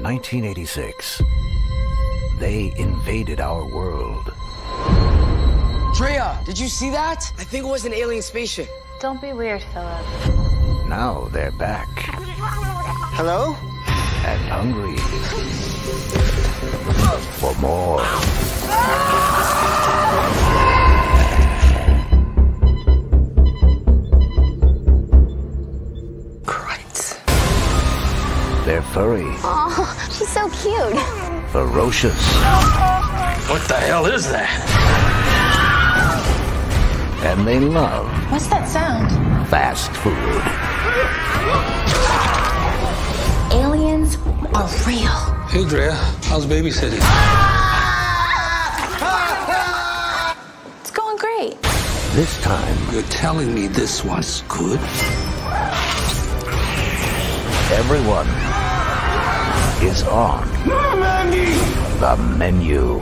1986, they invaded our world. Drea, did you see that? I think it was an alien spaceship. Don't be weird, Philip. Now they're back. Hello? And hungry for more. Christ. They're furry. Oh, she's so cute. Ferocious. What the hell is that? And they love What's that sound? fast food. Aliens are real. Hey, Drea, how's babysitting? It's going great. This time, You're telling me this one's good? everyone is on the menu.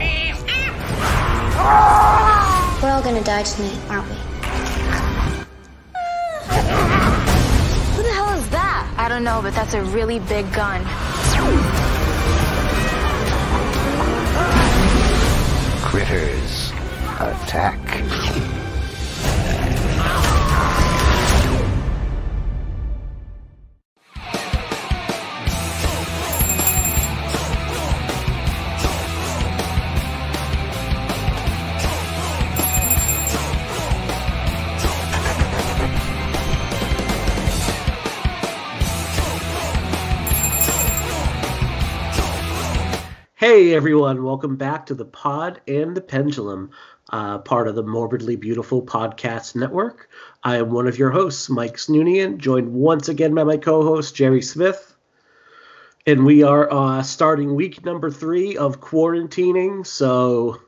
We're all gonna die tonight, aren't we? Who the hell is that? I don't know, but that's a really big gun. Critters attack. Hey everyone, welcome back to the Pod and the Pendulum, part of the Morbidly Beautiful Podcast Network. I am one of your hosts, Mike Snoonian, joined once again by my co-host, Jerry Smith. And we are starting week number 3 of quarantining. So,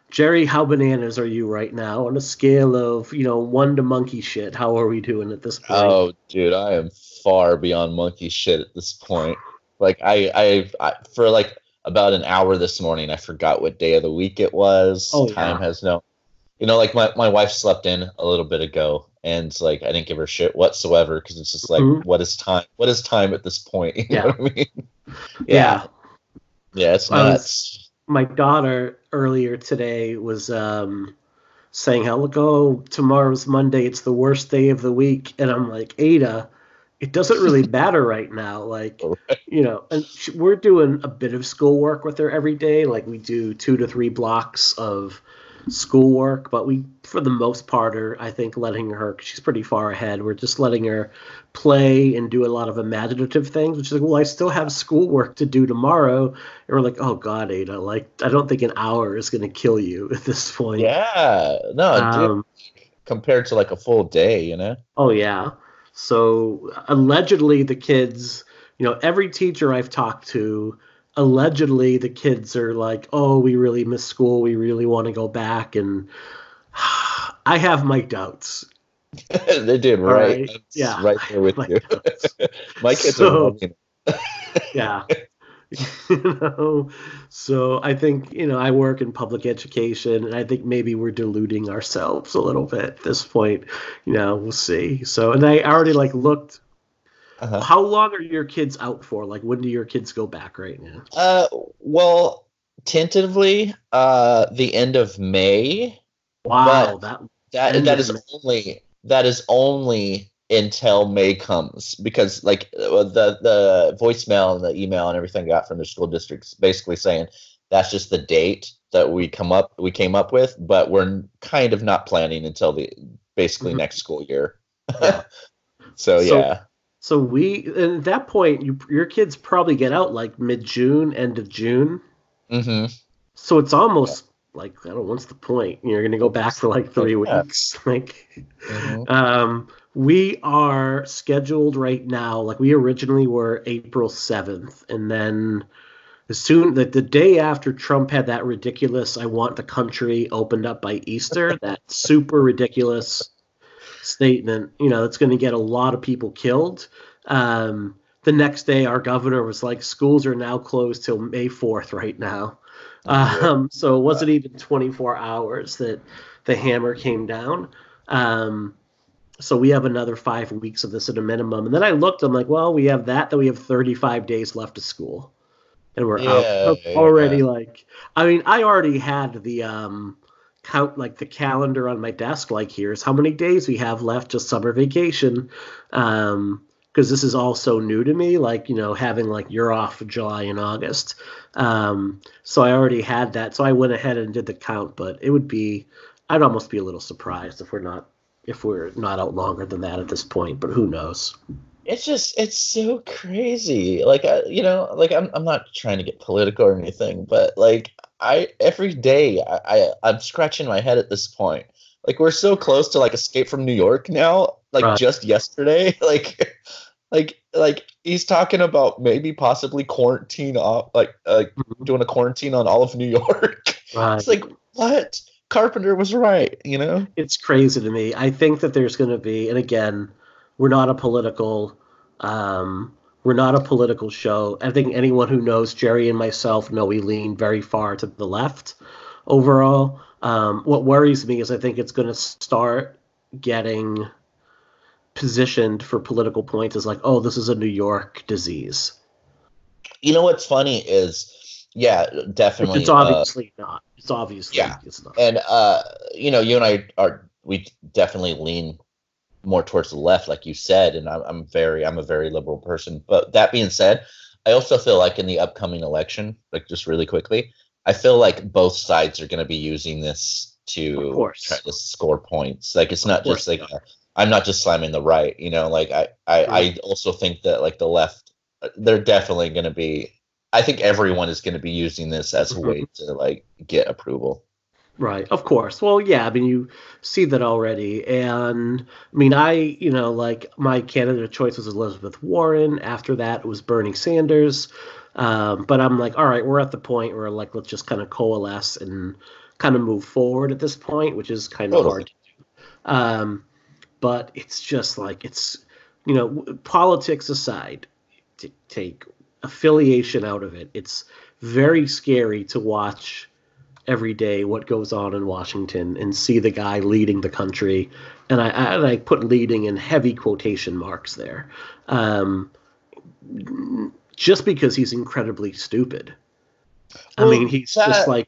Jerry, how bananas are you right now on a scale of, 1 to monkey shit? How are we doing at this point? Oh, dude, I am far beyond monkey shit at this point. Like, I for like about an hour this morning, I forgot what day of the week it was. Oh, Time yeah. has no, like my wife slept in a little bit ago, and like I didn't give her shit whatsoever because it's just like, what is time? What is time at this point? You know what I mean? Yeah, it's nuts. My daughter earlier today was saying how, look, oh, tomorrow's Monday, it's the worst day of the week. And I'm like, Ada, it doesn't really matter right now. Like, and we're doing a bit of schoolwork with her every day. Like, we do 2 to 3 blocks of schoolwork, but we, for the most part, are, I think, letting her, she's pretty far ahead. We're just letting her play and do a lot of imaginative things, which is like, well, I still have schoolwork to do tomorrow. And we're like, oh God, Ada, like, I don't think an hour is going to kill you at this point. Yeah, no, dude, compared to like a full day, Oh yeah. So allegedly the kids, every teacher I've talked to, allegedly the kids are like, oh, we really miss school. We really want to go back. And I have my doubts. They did, right? Right. Yeah. Right there with you. My kids So, are working. Yeah. So I think, I work in public education, and I think maybe we're deluding ourselves a little bit at this point. We'll see. So, and I already looked. How long are your kids out for? Like, when do your kids go back right now? Well, tentatively, the end of May. Wow, that is only until May comes, because like the voicemail and the email and everything I got from the school districts basically saying that's just the date that we came up with, but we're kind of not planning until the basically next school year. Yeah. So yeah. So at that point, your kids probably get out like mid-June, end of June. Mm-hmm. So it's almost like, I don't know, what's the point? You're going to go back for like 3 weeks. We are scheduled right now, like we originally were April 7th. And then the day after Trump had that ridiculous, I want the country opened up by Easter, that super ridiculous statement, it's going to get a lot of people killed. The next day, our governor was like, schools are now closed till May 4th right now. So it wasn't even 24 hours that the hammer came down. So we have another 5 weeks of this at a minimum. And then I looked, I'm like, well, we have that, then we have 35 days left of school. and we're out. I'm already like, I mean, I already had the count, like the calendar on my desk, like here's how many days we have left to summer vacation, because this is all so new to me, like, you know, having like you're off July and August, so I already had that, so I went ahead and did the count. But I'd almost be a little surprised if we're not out longer than that at this point, but who knows. It's so crazy. Like, you know, like I'm not trying to get political or anything, but like every day I'm scratching my head at this point. Like, we're so close to like Escape from New York now. Like, just yesterday, like he's talking about maybe possibly quarantine off, doing a quarantine on all of New York. Right. It's like, what? Carpenter was right, you know? It's crazy to me. I think that there's going to be, and again, we're not a political show. I think anyone who knows Jerry and myself know we lean very far to the left overall. What worries me is I think it's going to start getting positioned for political points as like, oh, this is a New York disease. You know what's funny is, yeah, definitely. It's obviously not. It's obviously it's not. And you know, you and I we definitely lean more towards the left, like you said, and I'm a very liberal person. But that being said, I also feel like in the upcoming election, like just really quickly, I feel like both sides are going to be using this to try to score points. Like, it's not just like I'm not just slamming the right, you know. Like I also think that like the left, they're definitely going to be. I think everyone is going to be using this as a way to like get approval. Right, of course. Well, yeah, I mean, you see that already. And I mean, you know, like my candidate of choice was Elizabeth Warren. After that, it was Bernie Sanders. But I'm like, all right, we're at the point where like, let's just kind of coalesce and kind of move forward at this point, which is kind of hard to do. But it's just like, it's, you know, politics aside, to take affiliation out of it, it's very scary to watch every day what goes on in Washington and see the guy leading the country, and I put leading in heavy quotation marks there, just because he's incredibly stupid. Well, I mean, he's just like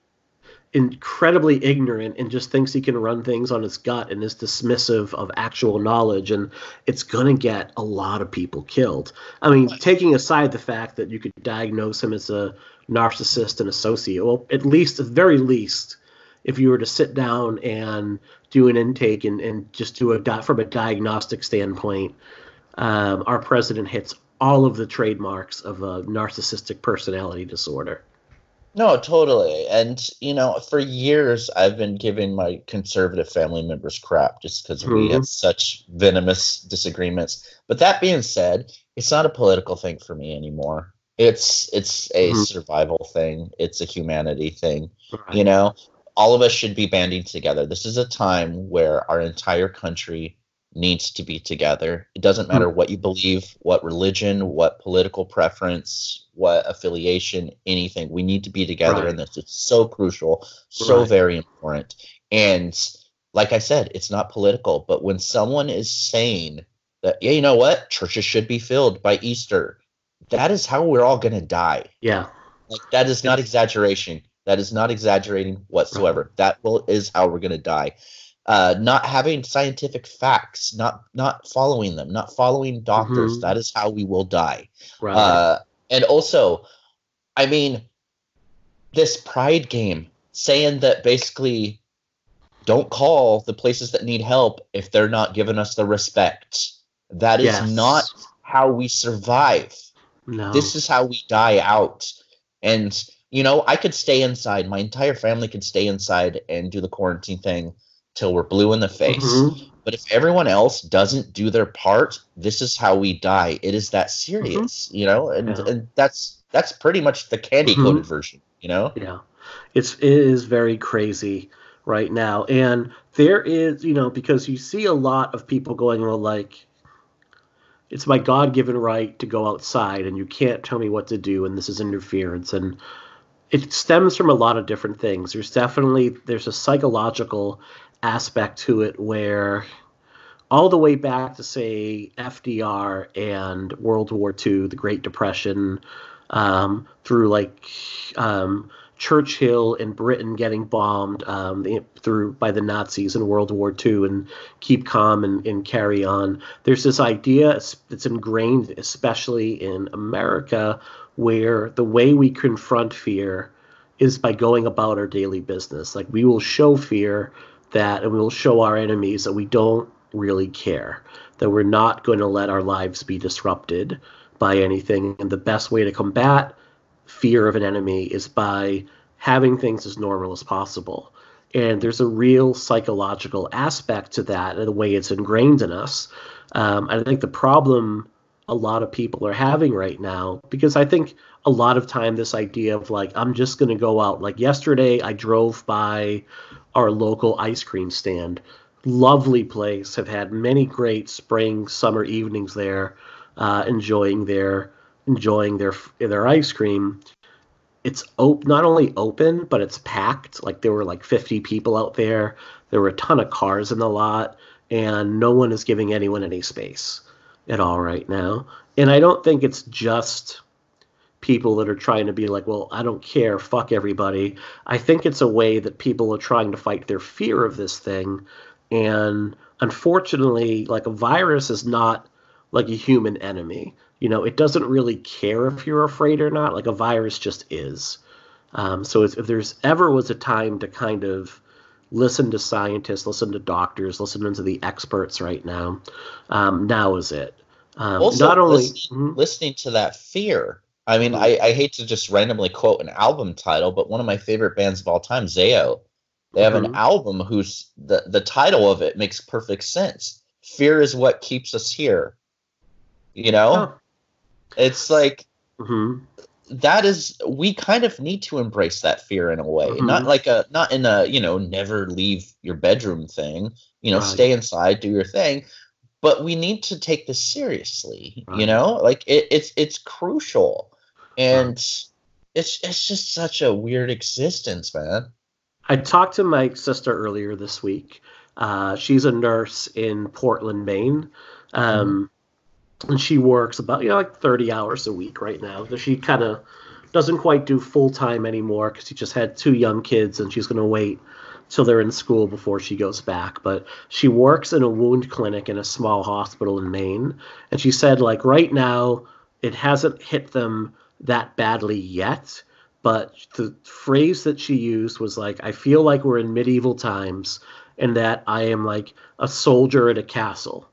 incredibly ignorant and just thinks he can run things on his gut and is dismissive of actual knowledge, and it's gonna get a lot of people killed. I mean, taking aside the fact that you could diagnose him as a narcissist and a sociopath, well, at the very least, if you were to sit down and do an intake and just do from a diagnostic standpoint, our president hits all of the trademarks of a narcissistic personality disorder. No, totally. And, you know, for years, I've been giving my conservative family members crap just because we have such venomous disagreements. But that being said, it's not a political thing for me anymore. It's a survival thing. It's a humanity thing. Right. You know, all of us should be banding together. This is a time where our entire country needs to be together. It doesn't matter what you believe, what religion, what political preference, what affiliation, anything. We need to be together in this. It's so crucial, so very important. And like I said, it's not political. But when someone is saying that, yeah, you know what, churches should be filled by Easter, that is how we're all going to die. Yeah. Like, that is not exaggeration. That is not exaggerating whatsoever. That is how we're going to die. Not having scientific facts, not following them, not following doctors. That is how we will die. Right. And also, I mean, this pride game saying that basically don't call the places that need help if they're not giving us the respect. That is not how we survive. No. This is how we die out. And, you know, I could stay inside. My entire family could stay inside and do the quarantine thing till we're blue in the face. But if everyone else doesn't do their part, this is how we die. It is that serious, you know? And that's pretty much the candy-coated version, you know? Yeah. It is very crazy right now. And there is, you know, because you see a lot of people going, well, like, it's my God-given right to go outside, and you can't tell me what to do, and this is interference. And it stems from a lot of different things. There's a psychological aspect to it where all the way back to, say, FDR and World War II, the Great Depression, through like Churchill and Britain getting bombed by the Nazis in World War II, and keep calm and carry on. There's this idea that's ingrained, especially in America, where the way we confront fear is by going about our daily business. Like, we will show fear and we will show our enemies that we don't really care, that we're not going to let our lives be disrupted by anything. And the best way to combat fear of an enemy is by having things as normal as possible. And there's a real psychological aspect to that and the way it's ingrained in us. I think the problem a lot of people are having right now, because I think a lot of time this idea of like, I'm just going to go out. Like yesterday, I drove by our local ice cream stand. Lovely place. Have had many great spring, summer evenings there, enjoying their ice cream. It's not only open, but it's packed. Like, there were like 50 people out there. There were a ton of cars in the lot, and no one is giving anyone any space at all right now. And I don't think it's just people that are trying to be like, well, I don't care, fuck everybody. I think it's a way that people are trying to fight their fear of this thing. And unfortunately, like, a virus is not like a human enemy. You know, it doesn't really care if you're afraid or not. Like, a virus just is. So if there's ever was a time to kind of listen to scientists, listen to doctors, listen to the experts right now, now is it. Also, not only listening to that fear. I mean, I hate to just randomly quote an album title, but one of my favorite bands of all time, Zayo, they have an album whose the title of it makes perfect sense. Fear is what keeps us here. You know? Oh. It's like that is, we kind of need to embrace that fear in a way. Not in a, you know, never leave your bedroom thing, you know, stay inside, do your thing. But we need to take this seriously, you know? Like, it's crucial. And it's just such a weird existence, man. I talked to my sister earlier this week. She's a nurse in Portland, Maine. And she works about, you know, like 30 hours a week right now. She kind of doesn't quite do full time anymore because she just had 2 young kids, and she's going to wait till they're in school before she goes back. But she works in a wound clinic in a small hospital in Maine. And she said, like, right now, it hasn't hit them that badly yet. But the phrase that she used was like, I feel like we're in medieval times, and that I am like a soldier at a castle.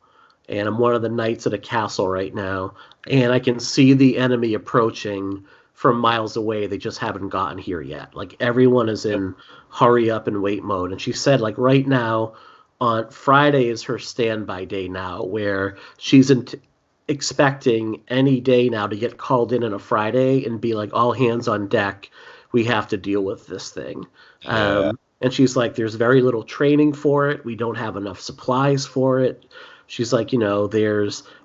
And I'm one of the knights at a castle right now, and I can see the enemy approaching from miles away. They just haven't gotten here yet. Like, everyone is in hurry up and wait mode. And she said, like, right now, on Friday is her standby day now, where she's expecting any day now to get called in on a Friday and be like, all hands on deck. We have to deal with this thing. And she's like, there's very little training for it. We don't have enough supplies for it. She's like, you know,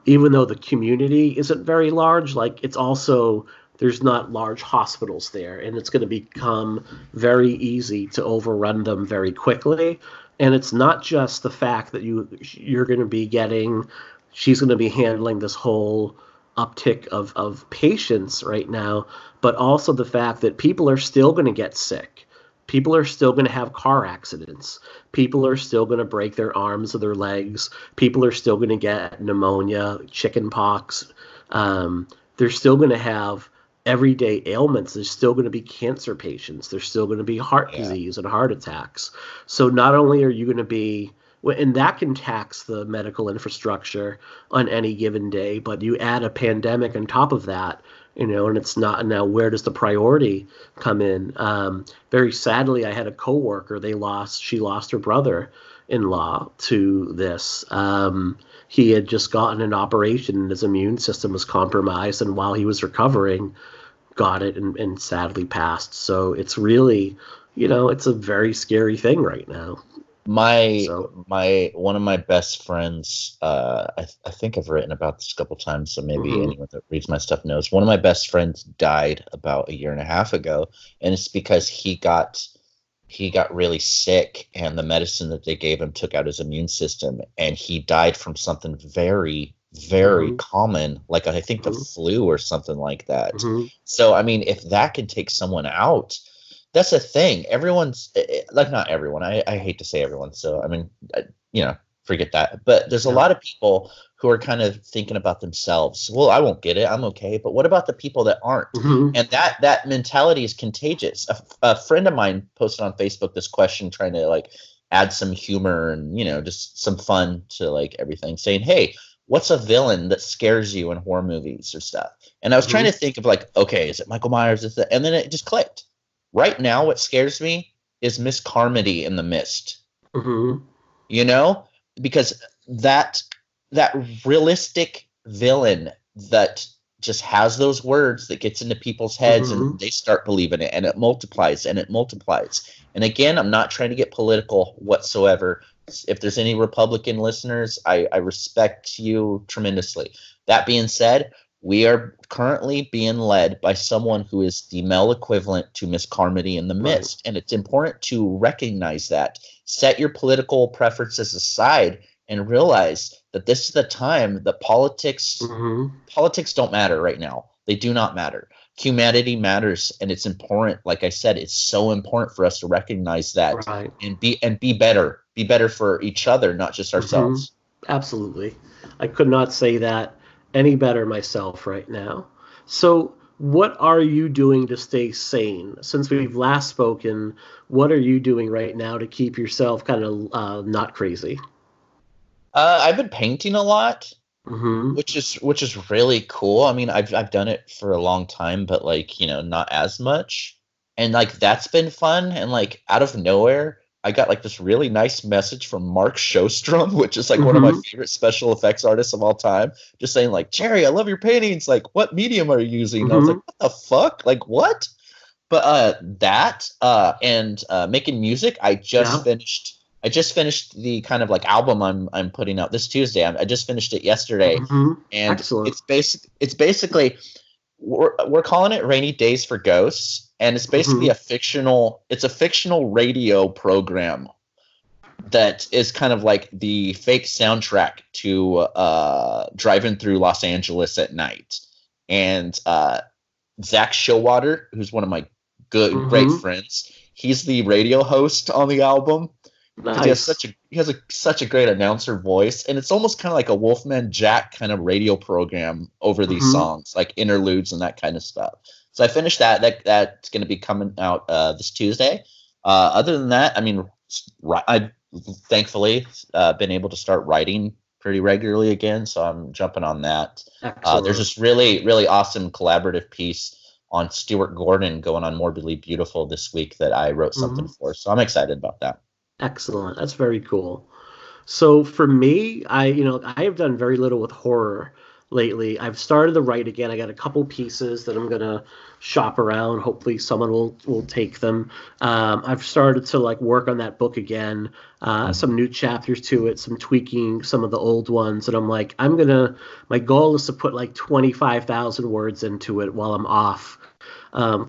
even though the community isn't very large, like, it's also, there's not large hospitals there, and it's going to become very easy to overrun them very quickly. And it's not just the fact that you're going to be she's going to be handling this whole uptick of patients right now, but also the fact that people are still going to get sick. People are still going to have car accidents. People are still going to break their arms or their legs. People are still going to get pneumonia, chicken pox. They're still going to have everyday ailments. There's still going to be cancer patients. There's still going to be heart disease and heart attacks. So not only are you going to be, and that can tax the medical infrastructure on any given day, but you add a pandemic on top of that, you know, and it's not, now where does the priority come in? Very sadly, I had a coworker, she lost her brother-in-law to this. He had just gotten an operation and his immune system was compromised, and while he was recovering, got it and sadly passed. So it's really, you know, it's a very scary thing right now. One of my best friends, I think I've written about this a couple times, so maybe anyone that reads my stuff knows. One of my best friends died about 1.5 years ago, and it's because he got really sick, and the medicine that they gave him took out his immune system, and he died from something very, very common, like I think the flu or something like that. So I mean, if that can take someone out, that's a thing. Everyone's like, not everyone, I hate to say everyone, so I mean, forget that, but there's a lot of people who are kind of thinking about themselves. Well, I won't get it, I'm okay, but what about the people that aren't? And that mentality is contagious. A friend of mine posted on Facebook this question, trying to like add some humor and just some fun to like everything, saying, hey, what's a villain that scares you in horror movies or stuff? And I was trying to think of like, okay, is it Michael Myers? Is it? And then it just clicked. Right now, what scares me is Miss Carmody in The Mist. Because that realistic villain that just has those words that gets into people's heads and they start believing it, and it multiplies and it multiplies. And again, I'm not trying to get political whatsoever. If there's any Republican listeners, I respect you tremendously. That being said, we are currently being led by someone who is the male equivalent to Miss Carmody in The Mist. And it's important to recognize that. Set your political preferences aside and realize that this is the time that politics don't matter right now. They do not matter. Humanity matters, and it's important. Like I said, it's so important for us to recognize that and be better. Be better for each other, not just ourselves. Absolutely. I could not say that any better myself right now. So what are you doing to stay sane? Since we've last spoken, what are you doing right now to keep yourself kind of not crazy? I've been painting a lot, which is really cool. I mean, I've done it for a long time, but like, not as much. And like, that's been fun. And like, out of nowhere, I got like this really nice message from Mark Shostrom, which is like one of my favorite special effects artists of all time, just saying like, Jerry, I love your paintings. Like, what medium are you using? And I was like, what the fuck? Like, what? But and making music, I just finished the kind of like album I'm putting out this Tuesday. I just finished it yesterday, and Excellent. It's basically we're calling it Rainy Days for Ghosts. And it's basically a fictional radio program that is kind of like the fake soundtrack to driving through Los Angeles at night. And Zach Showalter, who's one of my great friends, he's the radio host on the album. Nice. He has such a great announcer voice, and it's almost kind of like a Wolfman Jack kind of radio program over these songs, like interludes and that kind of stuff. So I finished that. That's going to be coming out this Tuesday. Other than that, I mean, I've thankfully been able to start writing pretty regularly again, so I'm jumping on that. There's this really, really awesome collaborative piece on Stuart Gordon going on Morbidly Beautiful this week that I wrote something for, so I'm excited about that. Excellent. That's very cool. So for me, I have done very little with horror lately. I've started to write again. I got a couple pieces that I'm going to shop around. Hopefully someone will take them. I've started to like work on that book again, some new chapters to it, some tweaking some of the old ones. And I'm like, my goal is to put like 25,000 words into it while I'm off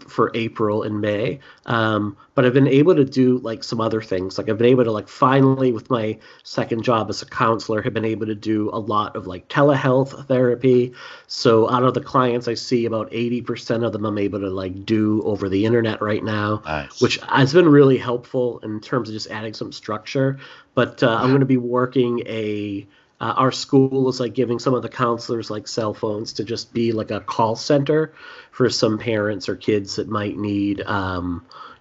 for April and May. But I've been able to do like some other things. Like I've been able to like finally with my second job as a counselor, have been able to do a lot of like telehealth therapy. So out of the clients I see, about 80% of them I'm able to like do over the internet right now, which has been really helpful in terms of just adding some structure. But I'm going to be working our school is like giving some of the counselors like cell phones to just be like a call center for some parents or kids that might need,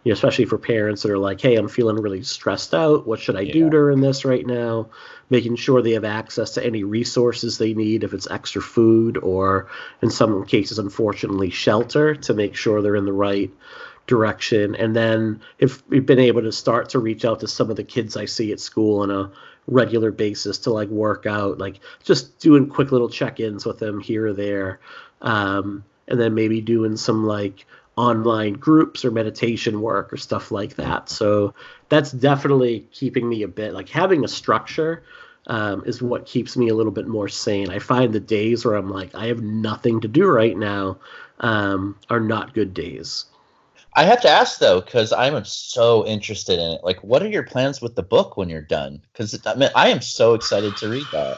especially for parents that are like, hey, I'm feeling really stressed out. What should I do during this right now? Making sure they have access to any resources they need, if it's extra food or in some cases, unfortunately, shelter, to make sure they're in the right direction. And then if we've been able to start to reach out to some of the kids I see at school on a regular basis to like work out, like just doing quick little check-ins with them here or there, and then maybe doing some like online groups or meditation work or stuff like that. So that's definitely keeping me a bit like having a structure is what keeps me a little bit more sane. I find the days where I'm like I have nothing to do right now are not good days. I have to ask, though, because I'm so interested in it. Like, what are your plans with the book when you're done? Because I am so excited to read that.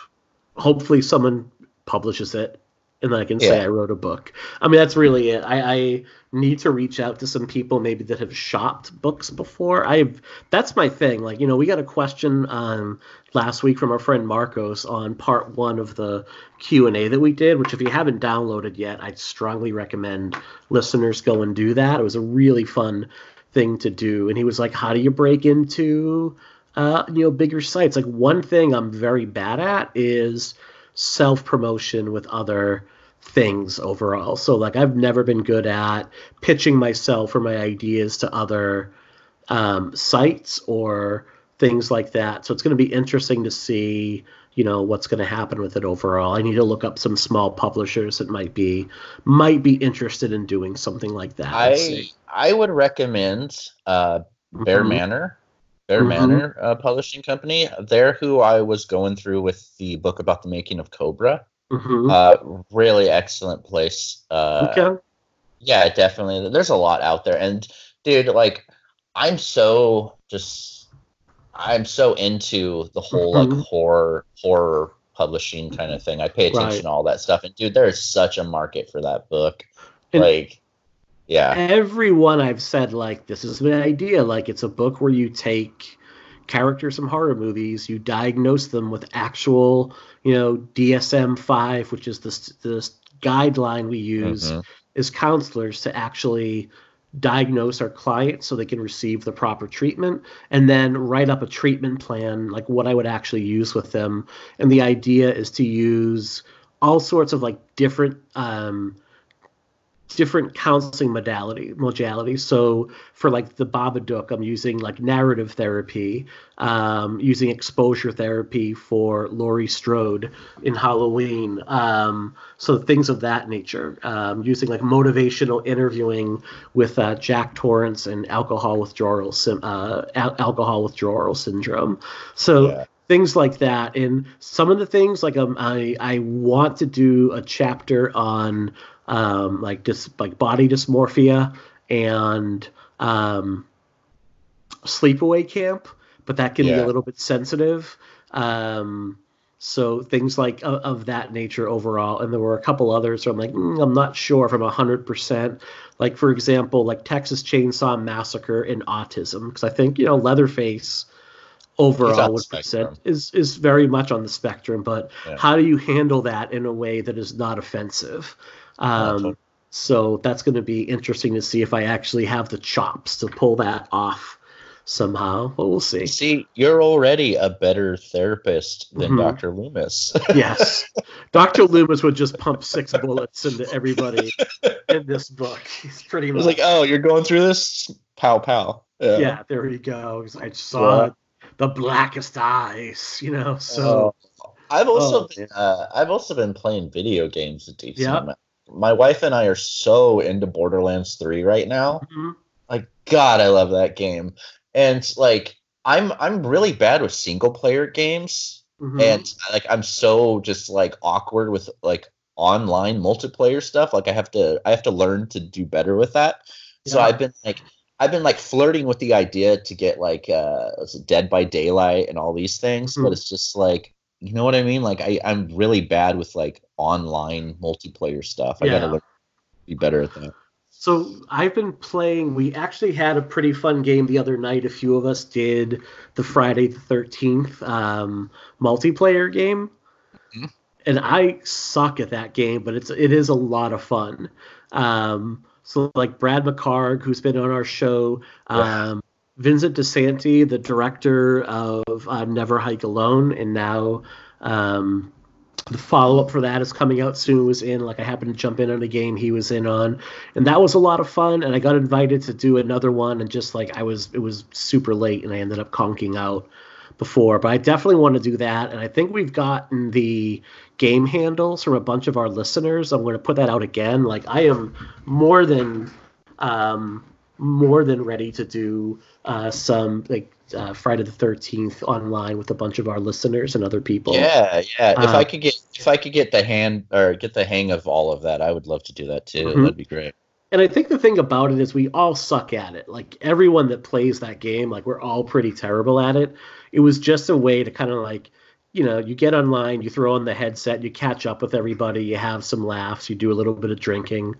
Hopefully someone publishes it, and then I can say I wrote a book. I mean, that's really it. I need to reach out to some people maybe that have shopped books before. That's my thing. Like, we got a question last week from our friend Marcos on part 1 of the Q&A that we did, which if you haven't downloaded yet, I'd strongly recommend listeners go and do that. It was a really fun thing to do. And he was like, how do you break into bigger sites? Like, one thing I'm very bad at is self-promotion with other things overall. So like, I've never been good at pitching myself or my ideas to other sites or things like that. So it's going to be interesting to see, what's going to happen with it overall. I need to look up some small publishers that might be interested in doing something like that. I would recommend Bear Manor. Bear Manor Publishing Company. They're who I was going through with the book about the making of Cobra. Really excellent place. Okay. Yeah, definitely. There's a lot out there. And dude, like, I'm so into the whole like horror publishing kind of thing. I pay attention to all that stuff. And dude, there is such a market for that book. And everyone I've said, like, this is an idea. Like, it's a book where you take characters from horror movies, you diagnose them with actual, DSM-5, which is the guideline we use as counselors to actually diagnose our clients so they can receive the proper treatment, and then write up a treatment plan, like what I would actually use with them. And the idea is to use all sorts of like different counseling modalities. So for like the Babadook, I'm using like narrative therapy, using exposure therapy for Laurie Strode in Halloween. So things of that nature, using like motivational interviewing with Jack Torrance and alcohol withdrawal syndrome. So things like that. And some of the things like I want to do a chapter on like body dysmorphia and sleepaway camp, but that can be a little bit sensitive. So things like of that nature overall. And there were a couple others where I'm like, I'm not sure if I'm 100%. Like, for example, like Texas Chainsaw Massacre and autism, because I think, Leatherface overall is very much on the spectrum, but how do you handle that in a way that is not offensive? So that's going to be interesting to see if I actually have the chops to pull that off somehow. But we'll see. See, you're already a better therapist than Dr. Loomis. Yes. Dr. Loomis would just pump 6 bullets into everybody in this book. He's pretty much like, oh, you're going through this? Pow, pow. Yeah, there you go. I saw the blackest eyes, so... I've also been playing video games a decent amount. My wife and I are so into Borderlands 3 right now. Like, God, I love that game. And like, I'm really bad with single player games, and like, I'm so just like awkward with like online multiplayer stuff. Like, I have to learn to do better with that. So I've been flirting with the idea to get like Dead by Daylight and all these things, but it's just like, you know what I mean? Like, I'm really bad with like online multiplayer stuff. I gotta be better at that. So I've been playing. We actually had a pretty fun game the other night. A few of us did the Friday the 13th multiplayer game, and I suck at that game, but it is a lot of fun. So like Brad McCarg, who's been on our show. Vincent DeSanti, the director of Never Hike Alone, and now the follow-up for that is coming out soon. Was in, like, I happened to jump in on a game he was in on, and that was a lot of fun. And I got invited to do another one, and just like it was super late, and I ended up conking out before. But I definitely want to do that, and I think we've gotten the game handles from a bunch of our listeners. I'm going to put that out again. Like, I am more than ready to do some like Friday the 13th online with a bunch of our listeners and other people. Yeah. If I could get the hang of all of that, I would love to do that too. That'd be great. And I think the thing about it is we all suck at it. Like, everyone that plays that game, like, we're all pretty terrible at it. It was just a way to kind of like you get online, you throw on the headset, you catch up with everybody, you have some laughs, you do a little bit of drinking.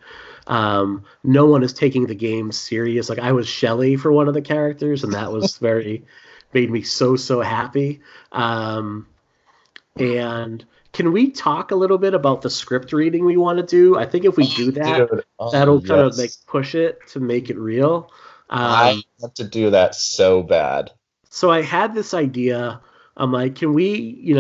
No one is taking the game serious. Like, I was Shelly for one of the characters, and that was made me so happy. And can we talk a little bit about the script reading we want to do? I think if we do that, that'll kind of like push it to make it real. I want to do that so bad. So I had this idea. I'm like, can we,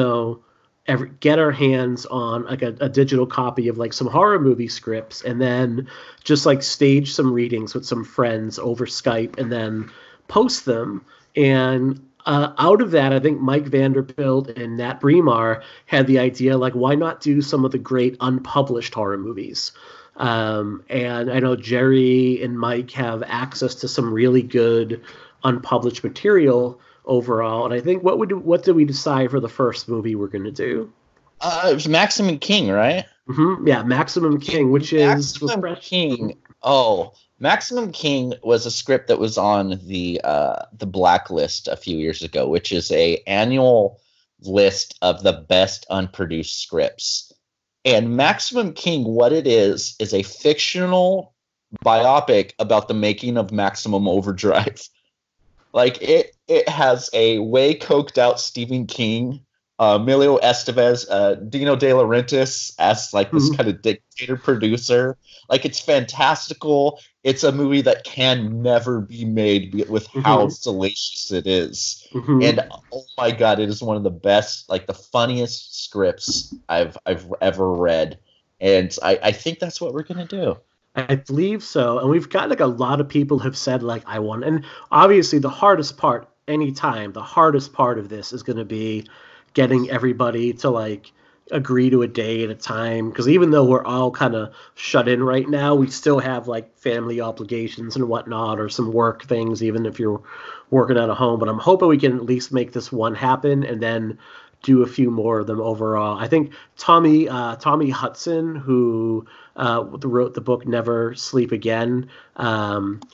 ever get our hands on like a digital copy of like some horror movie scripts, and then just like stage some readings with some friends over Skype, and then post them. And out of that, I think Mike Vanderbilt and Nat Bremar had the idea, like, why not do some of the great unpublished horror movies? And I know Jerry and Mike have access to some really good unpublished material overall. And I think what did we decide for the first movie we're going to do? It was Maximum King, right? Mm-hmm. Yeah, Maximum King, which is King. Oh, Maximum King was a script that was on the Blacklist a few years ago, which is a annual list of the best unproduced scripts. And Maximum King, what it is a fictional biopic about the making of Maximum Overdrive. Like, it has a way coked out Stephen King, Emilio Estevez, Dino De Laurentiis as like this kind of dictator producer. Like, it's fantastical. It's a movie that can never be made with how salacious it is. And oh my God, it is one of the best, like the funniest scripts I've ever read. And I think that's what we're gonna do. I believe so. And we've got like a lot of people have said like, I want, and obviously the hardest part of this is going to be getting everybody to like agree to a day at a time. Because even though we're all kind of shut in right now, we still have like family obligations and whatnot, or some work things, even if you're working out of home. But I'm hoping we can at least make this one happen, and then do a few more of them overall. I think Tommy Hudson, who wrote the book Never Sleep Again,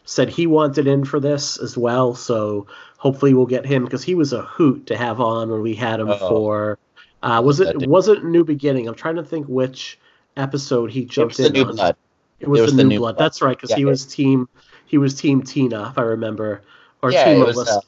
said he wanted in for this as well. So hopefully we'll get him, because he was a hoot to have on when we had him for. Was it New Beginning? I'm trying to think which episode he jumped in on. Blood. It was the New Blood. That's right, because he was team Tina, if I remember, or Team Melissa.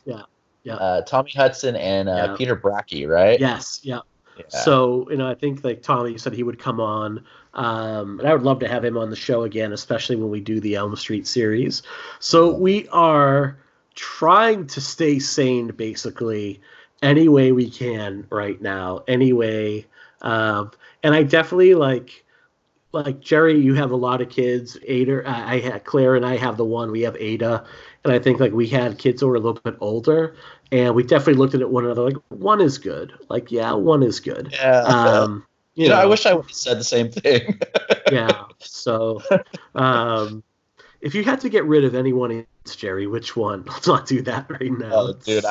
Tommy Hudson and Peter Bracke, right? Yes, yeah. So, I think like Tommy said he would come on, and I would love to have him on the show again, especially when we do the Elm Street series. So we are trying to stay sane, basically, any way we can right now. Anyway, and I definitely like Jerry, you have a lot of kids. Claire and I have the one. We have Ada, and I think like we had kids who were a little bit older, and we definitely looked at one another like, one is good. Like, yeah, one is good. Yeah. I wish I would have said the same thing. Yeah. So, if you had to get rid of anyone, Jerry, which one? Let's not do that right now. Oh, dude,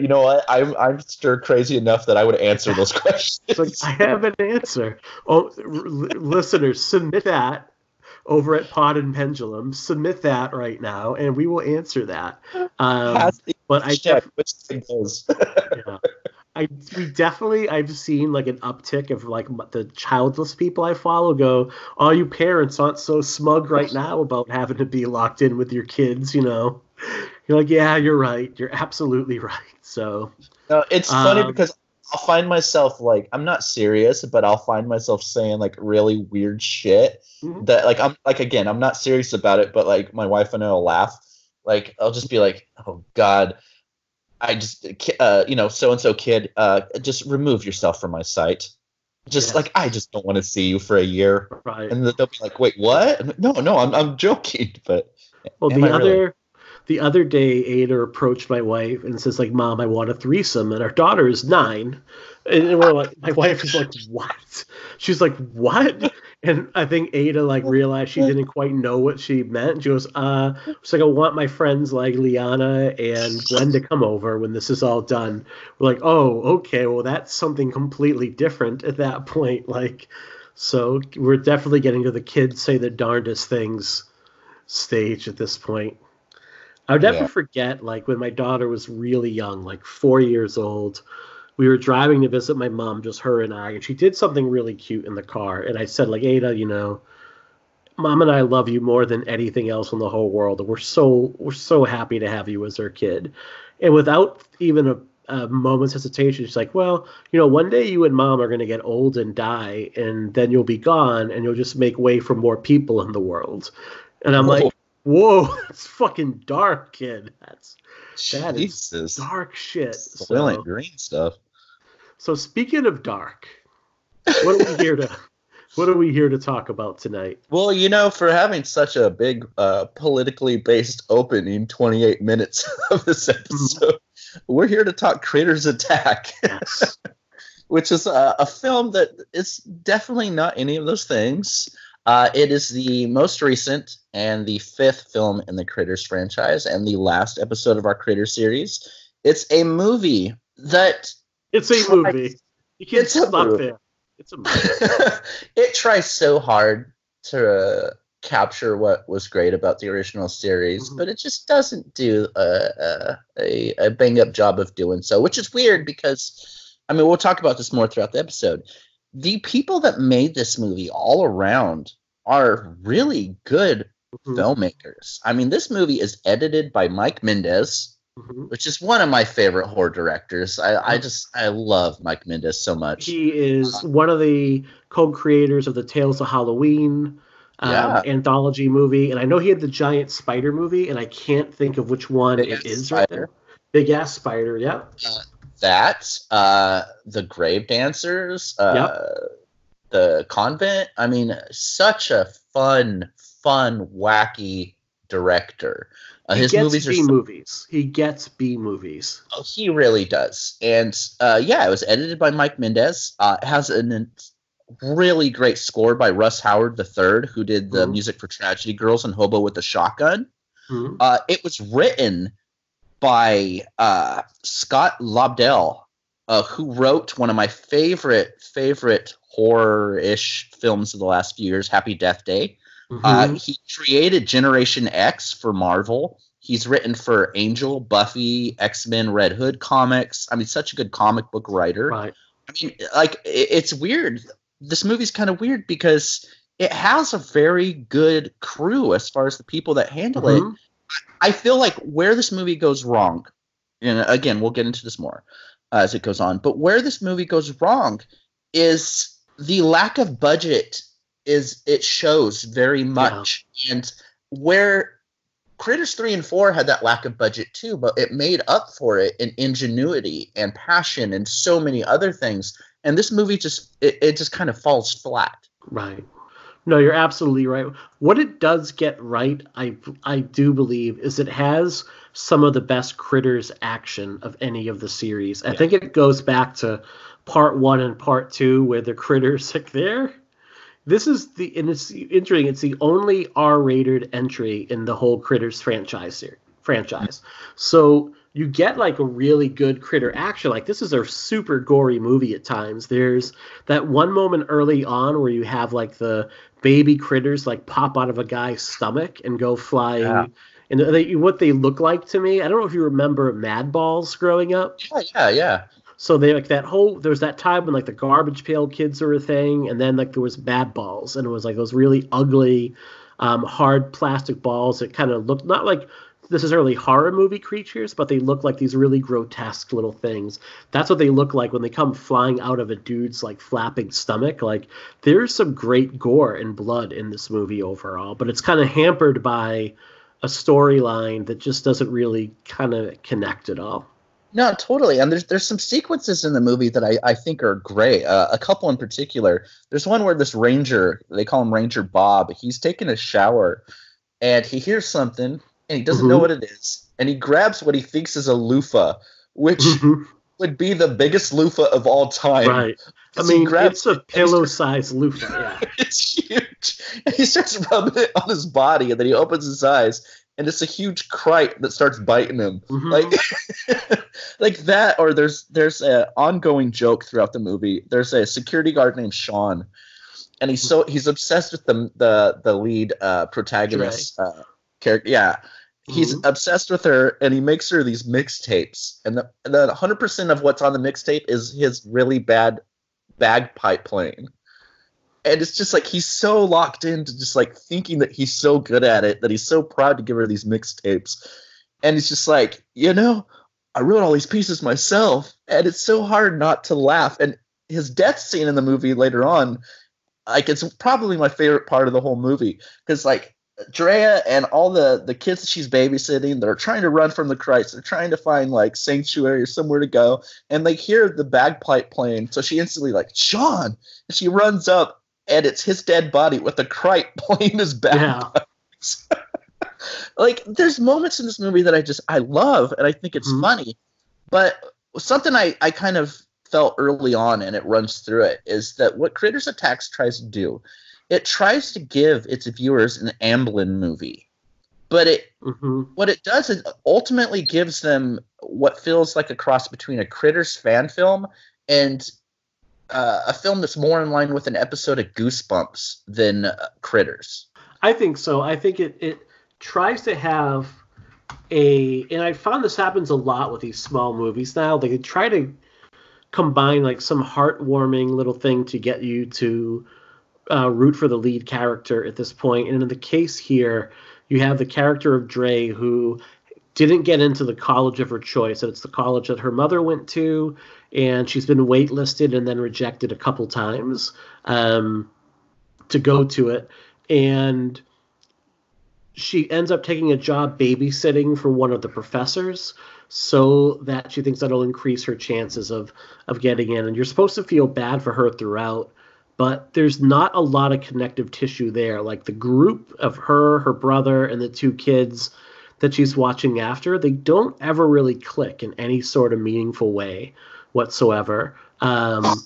you know what? I'm stir crazy enough that I would answer those questions. Like, I have an answer. Oh, listeners, submit that over at Pod and Pendulum. Submit that right now, and we will answer that. But I I've seen like an uptick of like the childless people I follow go, oh, you parents aren't so smug right now about having to be locked in with your kids, You're like, yeah, you're right. You're absolutely right. So no, it's funny because I'll find myself like, I'm not serious, but I'll find myself saying like really weird shit that like, I'm not serious about it, but like my wife and I will laugh. Like, I'll just be like, oh God, I just, so-and-so kid, just remove yourself from my sight. Just like, I just don't want to see you for a year. Right. And they'll be like, wait, what? No, I'm joking. But well, the other day, Ada approached my wife and says like, Mom, I want a threesome. And our daughter is 9. And we're like, my wife is like, what? She's like, what? And I think Ada like realized she didn't quite know what she meant. She goes, she's like, I want my friends like Liana and Glenn to come over when this is all done. We're like, oh, okay, well that's something completely different at that point. Like, so we're definitely getting to the kids say the darndest things stage at this point. I would never forget, like when my daughter was really young, like 4 years old, we were driving to visit my mom, just her and I, and she did something really cute in the car. And I said, like, Ada, Mom and I love you more than anything else in the whole world. And we're so happy to have you as our kid. And without even a moment's hesitation, she's like, well, one day you and Mom are going to get old and die, and then you'll be gone, and you'll just make way for more people in the world. And I'm like, whoa, that's fucking dark, kid. That is dark shit. Soylent Green stuff. So speaking of dark, what are we here to talk about tonight? Well, for having such a big politically based opening 28 minutes of this episode, we're here to talk Critters Attack. Yes. Which is a film that is definitely not any of those things. It is the most recent and the 5th film in the Critters franchise and the last episode of our Critter series. It's a movie that... It's a movie. You can't stop there. It's a movie. It tries so hard to capture what was great about the original series, but it just doesn't do a bang-up job of doing so, which is weird because, we'll talk about this more throughout the episode. The people that made this movie all around are really good filmmakers. This movie is edited by Mike Mendez, which is one of my favorite horror directors. I love Mike Mendez so much. He is one of the co-creators of the Tales of Halloween anthology movie, and I know he had the giant spider movie, and I can't think of which one it is right there. Big ass spider, yeah. The Grave Dancers, the Convent. Such a fun, wacky director. His movies are B-movies. He gets B-movies. Oh, he really does. And it was edited by Mike Mendez. It has a really great score by Russ Howard III, who did the music for Tragedy Girls and Hobo with a Shotgun. It was written by Scott Lobdell, who wrote one of my favorite horror-ish films of the last few years, Happy Death Day. He created Generation X for Marvel. He's written for Angel, Buffy, X-Men, Red Hood comics. Such a good comic book writer. Right. It's weird. This movie's kind of weird because it has a very good crew as far as the people that handle it. I feel like where this movie goes wrong, and again, we'll get into this more as it goes on, but where this movie goes wrong is the lack of budget. It shows very much, and where Critters 3 and 4 had that lack of budget too, but it made up for it in ingenuity and passion and so many other things. And this movie just kind of falls flat. Right. No, you're absolutely right. What it does get right, I do believe, is it has some of the best Critters action of any of the series. I think it goes back to part 1 and part 2 where the critters there. This is and it's interesting. It's the only R-rated entry in the whole Critters franchise. So you get like a really good critter action. Like this is a super gory movie at times. There's that one moment early on where you have like the baby critters like pop out of a guy's stomach and go flying. Yeah. And what they look like to me, I don't know if you remember Mad Balls growing up. Yeah. So they like there's that time when like the Garbage Pail Kids are a thing, and then like there was Mad Balls, and it was like those really ugly, hard plastic balls that kind of looked not like necessarily horror movie creatures, but they look like these really grotesque little things. That's what they look like when they come flying out of a dude's like flapping stomach. Like there's some great gore and blood in this movie overall, but it's kind of hampered by a storyline that just doesn't really kind of connect at all. No, totally. And there's some sequences in the movie that I think are great. A couple in particular. There's one where this ranger, they call him Ranger Bob, he's taking a shower and he hears something and he doesn't know what it is. And he grabs what he thinks is a loofah, which would be the biggest loofah of all time. Right. I mean, it's a pillow-sized loofah. Yeah. It's huge. And he starts rubbing it on his body and then he opens his eyes. And it's a huge crite that starts biting him, like that. Or there's an ongoing joke throughout the movie. There's a security guard named Sean, and he's obsessed with the lead protagonist character. Yeah, he's obsessed with her, and he makes her these mixtapes, and the 100% of what's on the mixtape is his really bad bagpipe playing. And it's just like he's so locked into just like thinking that he's so good at it that he's so proud to give her these mixtapes. And it's just like, I wrote all these pieces myself, and it's so hard not to laugh. And his death scene in the movie later on, like, it's probably my favorite part of the whole movie, because like Drea and all the kids that she's babysitting, they're trying to run from the Christ. They're trying to find like sanctuary or somewhere to go, and they hear the bagpipe playing. So she instantly like, Sean, and she runs up, and it's his dead body with the Christ playing his bagpipes. Yeah. Like, there's moments in this movie that I love, and I think it's funny. But something I kind of felt early on, and it runs through it, is that what Critters Attacks tries to do, it tries to give its viewers an Amblin movie. But what it does is ultimately gives them what feels like a cross between a Critters fan film and a film that's more in line with an episode of Goosebumps than Critters. I think so. I think it tries to have and I found this happens a lot with these small movies now. They try to combine like some heartwarming little thing to get you to root for the lead character at this point. And in the case here, you have the character of Dre, who didn't get into the college of her choice. And it's the college that her mother went to, and she's been waitlisted and then rejected a couple times to go to it. And she ends up taking a job babysitting for one of the professors, so that she thinks that'll increase her chances of getting in. And you're supposed to feel bad for her throughout, but there's not a lot of connective tissue there. Like the group of her brother, and the two kids that she's watching after, they don't ever really click in any sort of meaningful way whatsoever. And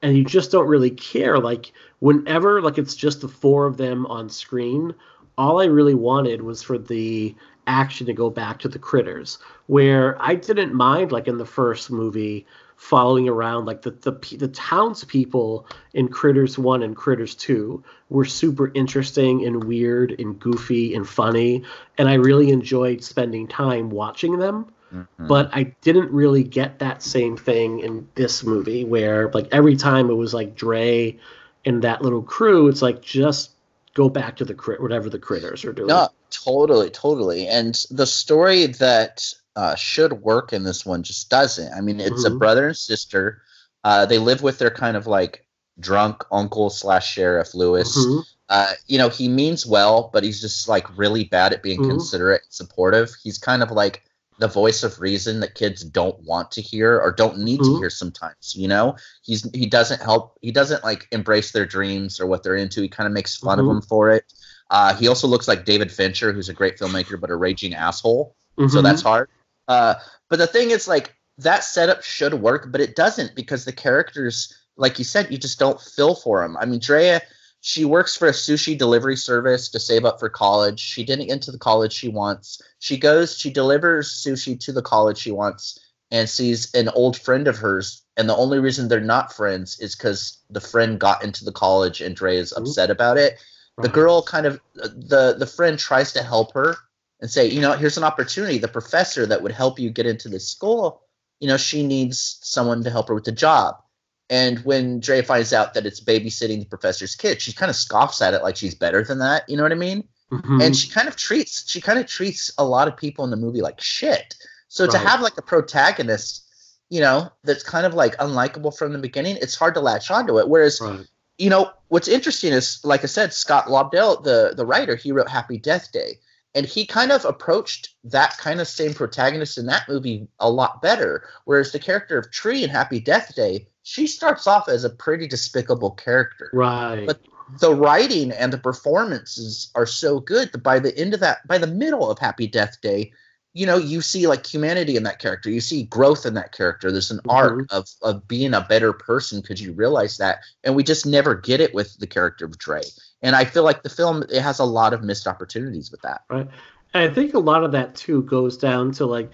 you just don't really care. Like whenever like it's just the four of them on screen, all I really wanted was for the action to go back to the critters, where I didn't mind, like in the first movie, following around like the townspeople in Critters 1 and Critters 2 were super interesting and weird and goofy and funny, and I really enjoyed spending time watching them. But I didn't really get that same thing in this movie, where like every time it was like Dre and that little crew, it's like just go back to whatever the critters are doing. No, totally. And the story that should work in this one just doesn't. I mean, it's a brother and sister. They live with their kind of like drunk uncle / sheriff, Lewis. He means well, but he's just like really bad at being considerate and supportive. He's kind of like the voice of reason that kids don't want to hear or don't need to hear sometimes. He doesn't help. He doesn't like embrace their dreams or what they're into. He kind of makes fun of them for it. He also looks like David Fincher, who's a great filmmaker, but a raging asshole. So that's hard. But the thing is, like, that setup should work, but it doesn't, because the characters, like you said, you just don't feel for them. I mean, Drea, she works for a sushi delivery service to save up for college. She didn't get into the college she wants. She delivers sushi to the college she wants, and sees an old friend of hers. And the only reason they're not friends is because the friend got into the college and Dre is upset about it. The girl kind of, the friend tries to help her and say, here's an opportunity. The professor that would help you get into this school, she needs someone to help her with the job. And when Dre finds out that it's babysitting the professor's kid, she kind of scoffs at it like she's better than that. You know what I mean? And she kind of treats a lot of people in the movie like shit. So to have like a protagonist, that's kind of like unlikable from the beginning, it's hard to latch onto it. Whereas, what's interesting is, like I said, Scott Lobdell, the writer, he wrote Happy Death Day. And he kind of approached that kind of same protagonist in that movie a lot better. Whereas the character of Tree in Happy Death Day, she starts off as a pretty despicable character. Right. But the writing and the performances are so good that by the middle of Happy Death Day, you see like humanity in that character. You see growth in that character. There's an arc of being a better person because you realize that. And we just never get it with the character of Dre. And I feel like the film, it has a lot of missed opportunities with that. Right. And I think a lot of that, too, goes down to, like,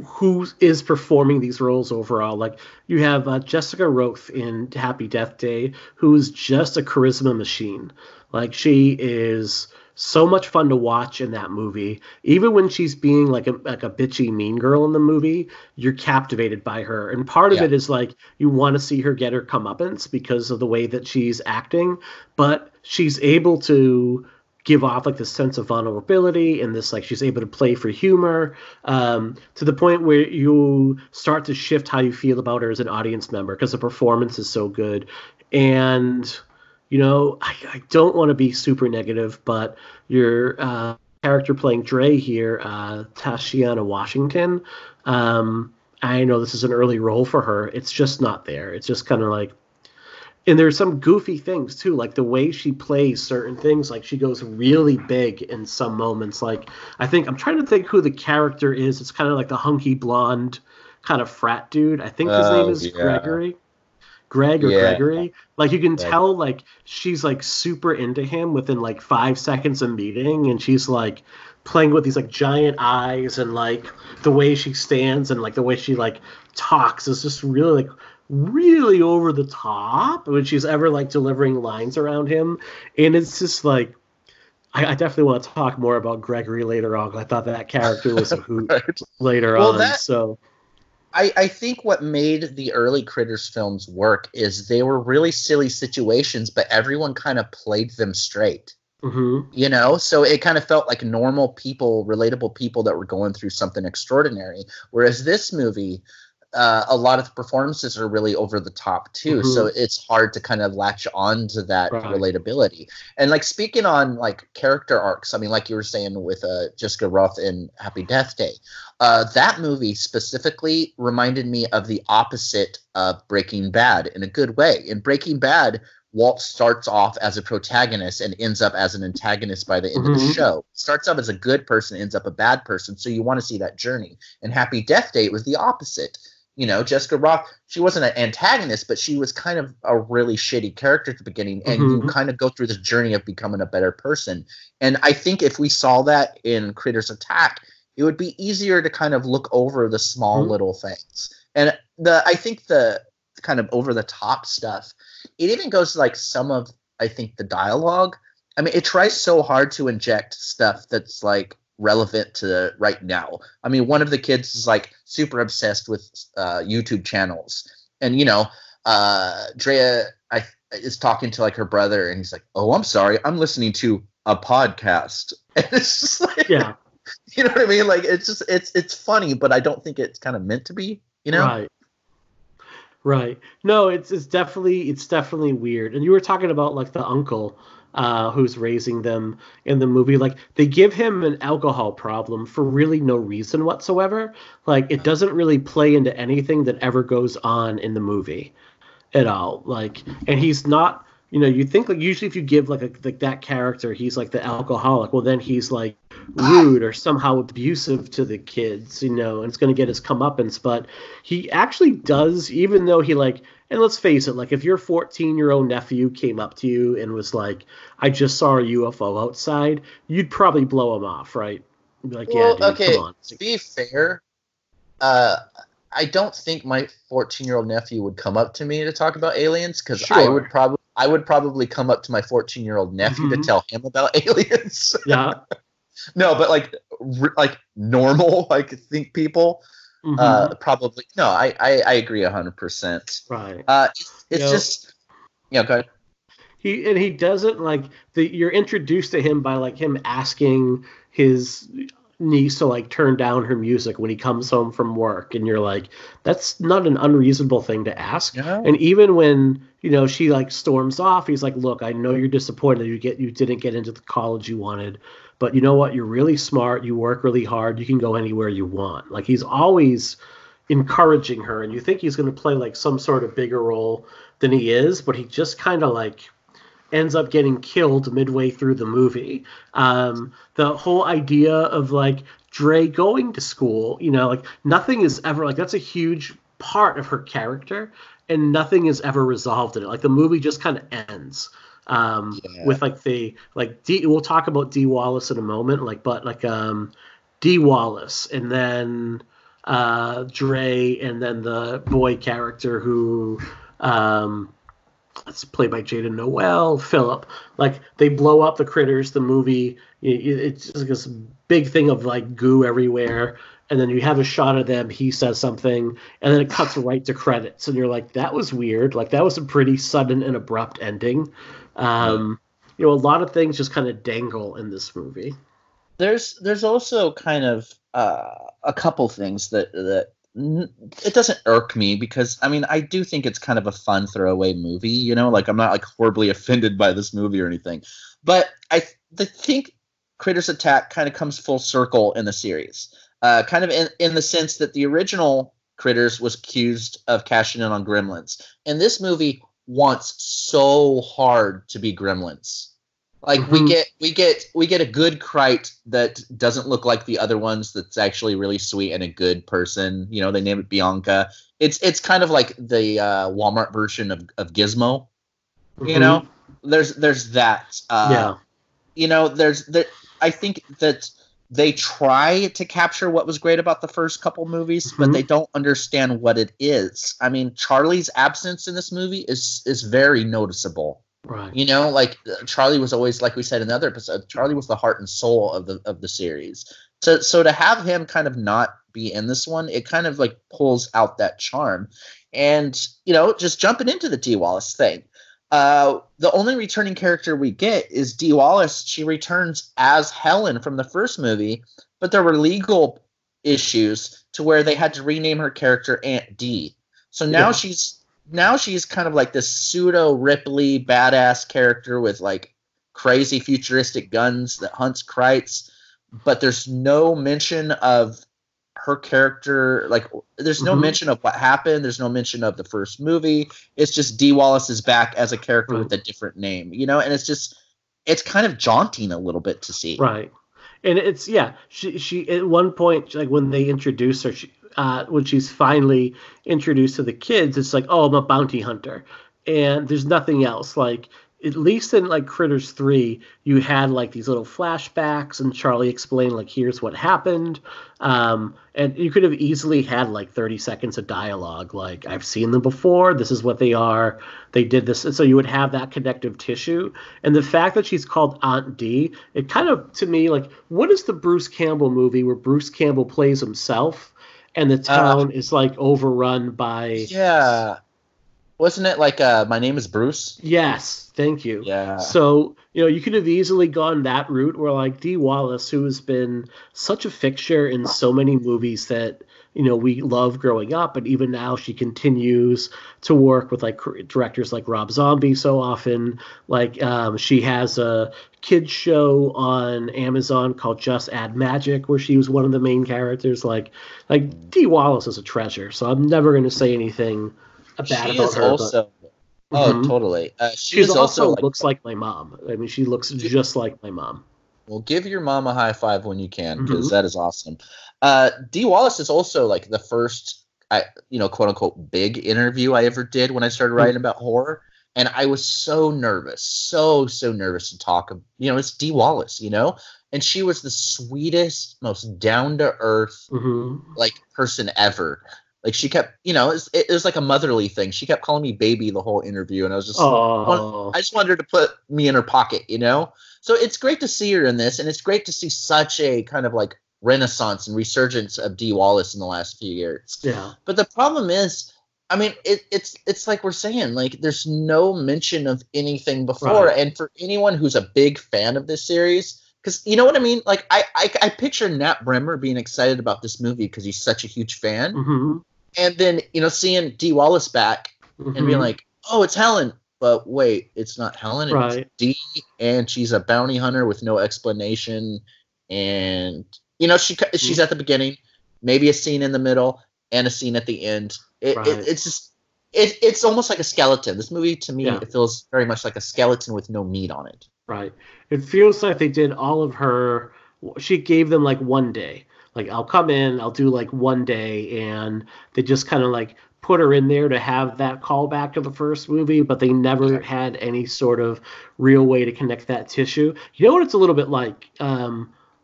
who is performing these roles overall. Like, you have Jessica Roth in Happy Death Day, who is just a charisma machine. Like, she is so much fun to watch in that movie. Even when she's being like a bitchy mean girl in the movie, you're captivated by her. And part of it is like you want to see her get her comeuppance because of the way that she's acting, but she's able to give off like this sense of vulnerability and this like she's able to play for humor to the point where you start to shift how you feel about her as an audience member because the performance is so good. And you know, I don't want to be super negative, but your character playing Dre here, Tashiana Washington, I know this is an early role for her. It's just not there. It's just kind of like, and there's some goofy things too, like the way she plays certain things. Like she goes really big in some moments. Like I'm trying to think who the character is. It's kind of like the hunky blonde kind of frat dude. I think his name is Gregory. Gregory. Like you can tell like she's like super into him within like 5 seconds of meeting, and she's like playing with these like giant eyes, and like the way she stands and like the way she like talks is just really over the top when she's ever like delivering lines around him. And it's just like I definitely want to talk more about Gregory later on. I thought that character was a hoot later on. So I think what made the early Critters films work is they were really silly situations, but everyone kind of played them straight. Mm-hmm. You know, so it kind of felt like normal people, relatable people that were going through something extraordinary. Whereas this movie, a lot of the performances are really over the top too. Mm-hmm. So it's hard to kind of latch on to that relatability. And like speaking on like character arcs, I mean, like you were saying with Jessica Rothe in Happy Death Day, that movie specifically reminded me of the opposite of Breaking Bad in a good way. In Breaking Bad, Walt starts off as a protagonist and ends up as an antagonist by the end of the show. Starts up as a good person, ends up a bad person. So you want to see that journey. In Happy Death Day, it was the opposite. You know, Jessica Rothe, she wasn't an antagonist, but she was kind of a really shitty character at the beginning. And you kind of go through this journey of becoming a better person. And I think if we saw that in Critters Attack, it would be easier to kind of look over the small little things. And I think the kind of over the top stuff, it even goes to like some of, I think, the dialogue. I mean, it tries so hard to inject stuff that's like relevant to right now. I mean, one of the kids is like super obsessed with YouTube channels, and you know, Drea is talking to like her brother, and he's like, "Oh, I'm sorry, I'm listening to a podcast." And it's just like, you know what I mean? Like, it's just it's funny, but I don't think it's kind of meant to be, you know? Right. No, it's definitely weird. And you were talking about like the uncle who's raising them in the movie. Like they give him an alcohol problem for really no reason whatsoever. Like it doesn't really play into anything that ever goes on in the movie at all. Like, and he's not, you know, you think like usually if you give like that character, he's like the alcoholic. Well, then he's like rude or somehow abusive to the kids, you know, and it's going to get his comeuppance. But he actually does, even though he like, and let's face it, like if your 14-year-old nephew came up to you and was like, "I just saw a UFO outside," you'd probably blow him off, right? You'd be like, well, yeah, dude, okay, come on. To be fair, I don't think my 14-year-old nephew would come up to me to talk about aliens, because I would probably come up to my 14-year-old nephew to tell him about aliens. Yeah. No, but like normal, like think people, probably. No, I agree 100%. Right. It's just, go ahead. He doesn't like you're introduced to him by like him asking his niece to like turn down her music when he comes home from work, and you're like, that's not an unreasonable thing to ask. Yeah. And even when, you know, she like storms off, he's like, "Look, I know you're disappointed you didn't get into the college you wanted, but you know what? You're really smart. You work really hard. You can go anywhere you want." Like he's always encouraging her, and you think he's going to play like some sort of bigger role than he is, but he just kind of like ends up getting killed midway through the movie. The whole idea of like Dre going to school, you know, like nothing is ever like, that's a huge part of her character, and nothing is ever resolved in it. Like the movie just kind of ends with like we'll talk about Dee Wallace in a moment, Dee Wallace, and then Dre, and then the boy character who it's played by Jaden Noel, Philip. Like, they blow up the critters, the movie. It's just like this big thing of, like, goo everywhere. And then you have a shot of them, he says something, and then it cuts right to credits. And you're like, that was weird. Like, that was a pretty sudden and abrupt ending. A lot of things just kind of dangle in this movie. There's also kind of a couple things that it doesn't irk me, because I mean, I do think it's kind of a fun throwaway movie, like I'm not like horribly offended by this movie or anything, but I think Critters Attack kind of comes full circle in the series, kind of in the sense that the original Critters was accused of cashing in on Gremlins, and this movie wants so hard to be Gremlins. Like, we get a good Krite that doesn't look like the other ones, that's actually really sweet and a good person. They name it Bianca. It's kind of like the Walmart version of Gizmo. There's that. I think that they try to capture what was great about the first couple movies, but they don't understand what it is. I mean, Charlie's absence in this movie is very noticeable. Right. Like Charlie was always, like we said in the other episode, Charlie was the heart and soul of the series. So to have him kind of not be in this one, it kind of like pulls out that charm. And, just jumping into the Dee Wallace thing. The only returning character we get is Dee Wallace. She returns as Helen from the first movie, but there were legal issues to where they had to rename her character Aunt Dee. So now she's kind of like this pseudo Ripley badass character with like crazy futuristic guns that hunts Krites, but there's no mention of her character. Like, there's no mention of what happened. There's no mention of the first movie. It's just Dee Wallace is back as a character with a different name, and it's kind of jaunting a little bit to see. Right. And it's, she at one point, like when they introduce her, when she's finally introduced to the kids, it's like, oh, I'm a bounty hunter. And there's nothing else. Like, at least in like Critters 3, you had like these little flashbacks and Charlie explained like, here's what happened. And you could have easily had like 30 seconds of dialogue. Like, I've seen them before. This is what they are. They did this. And so you would have that connective tissue. And the fact that she's called Aunt Dee, it kind of, to me, like, what is the Bruce Campbell movie where Bruce Campbell plays himself and the town is like overrun by... Yeah. Wasn't it like My Name is Bruce? Yes, thank you. Yeah. So, you could have easily gone that route where like Dee Wallace, who has been such a fixture in so many movies that, we love growing up, and even now she continues to work with like directors like Rob Zombie so often. Like, she has a kids show on Amazon called Just Add Magic, where she was one of the main characters. Like Dee Wallace is a treasure, so I'm never going to say anything bad about her. Also, totally. She also like, looks like my mom. I mean, she looks just like my mom. Well, give your mom a high five when you can, because that is awesome. Dee Wallace is also like the first, quote unquote, big interview I ever did when I started writing about horror. And I was so nervous, so nervous to talk. It's Dee Wallace, and she was the sweetest, most down to earth, like person ever. Like, she kept, it was like a motherly thing. She kept calling me baby the whole interview, and I was just, I just wanted her to put me in her pocket, So it's great to see her in this, and it's great to see such a kind of like renaissance and resurgence of Dee Wallace in the last few years. Yeah. But the problem is, I mean, it's like we're saying, like, there's no mention of anything before, and for anyone who's a big fan of this series, because you know what I mean? Like, I picture Nat Bremer being excited about this movie because he's such a huge fan. And then, seeing Dee Wallace back and being like, oh, it's Helen. But wait, it's not Helen. It's Dee, and she's a bounty hunter with no explanation. And, she's at the beginning, maybe a scene in the middle, and a scene at the end. It's just, it's almost like a skeleton. This movie, to me, it feels very much like a skeleton with no meat on it. Right. It feels like they did all of her. She gave them like one day. Like, I'll come in, I'll do like one day, and they just kind of like put her in there to have that callback to the first movie, but they never had any sort of real way to connect that tissue. You know what it's a little bit like?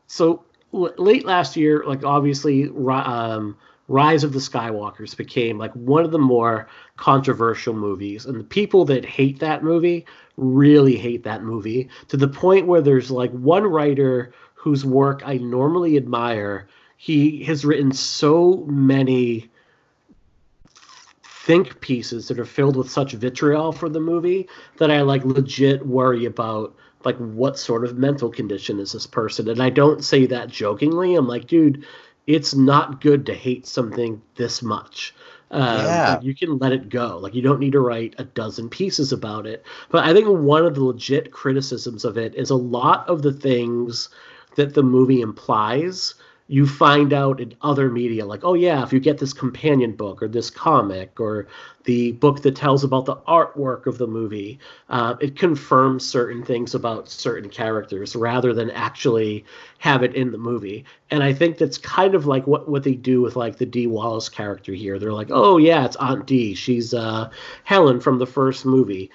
So late last year, like, obviously, Ryan Rise of the Skywalkers became like one of the more controversial movies, and the people that hate that movie really hate that movie to the point where there's like one writer whose work I normally admire. He has written so many think pieces that are filled with such vitriol for the movie that I like legit worry about like what sort of mental condition is this person. And I don't say that jokingly. I'm like, dude, it's not good to hate something this much. Like, you can let it go. Like, you don't need to write a dozen pieces about it. But I think one of the legit criticisms of it is a lot of the things that the movie implies you find out in other media, like, oh yeah, if you get this companion book or this comic or the book that tells about the artwork of the movie, it confirms certain things about certain characters rather than actually have it in the movie. And I think that's kind of like what they do with like the Dee Wallace character here. They're like, oh yeah, it's Aunt Dee. She's Helen from the first movie.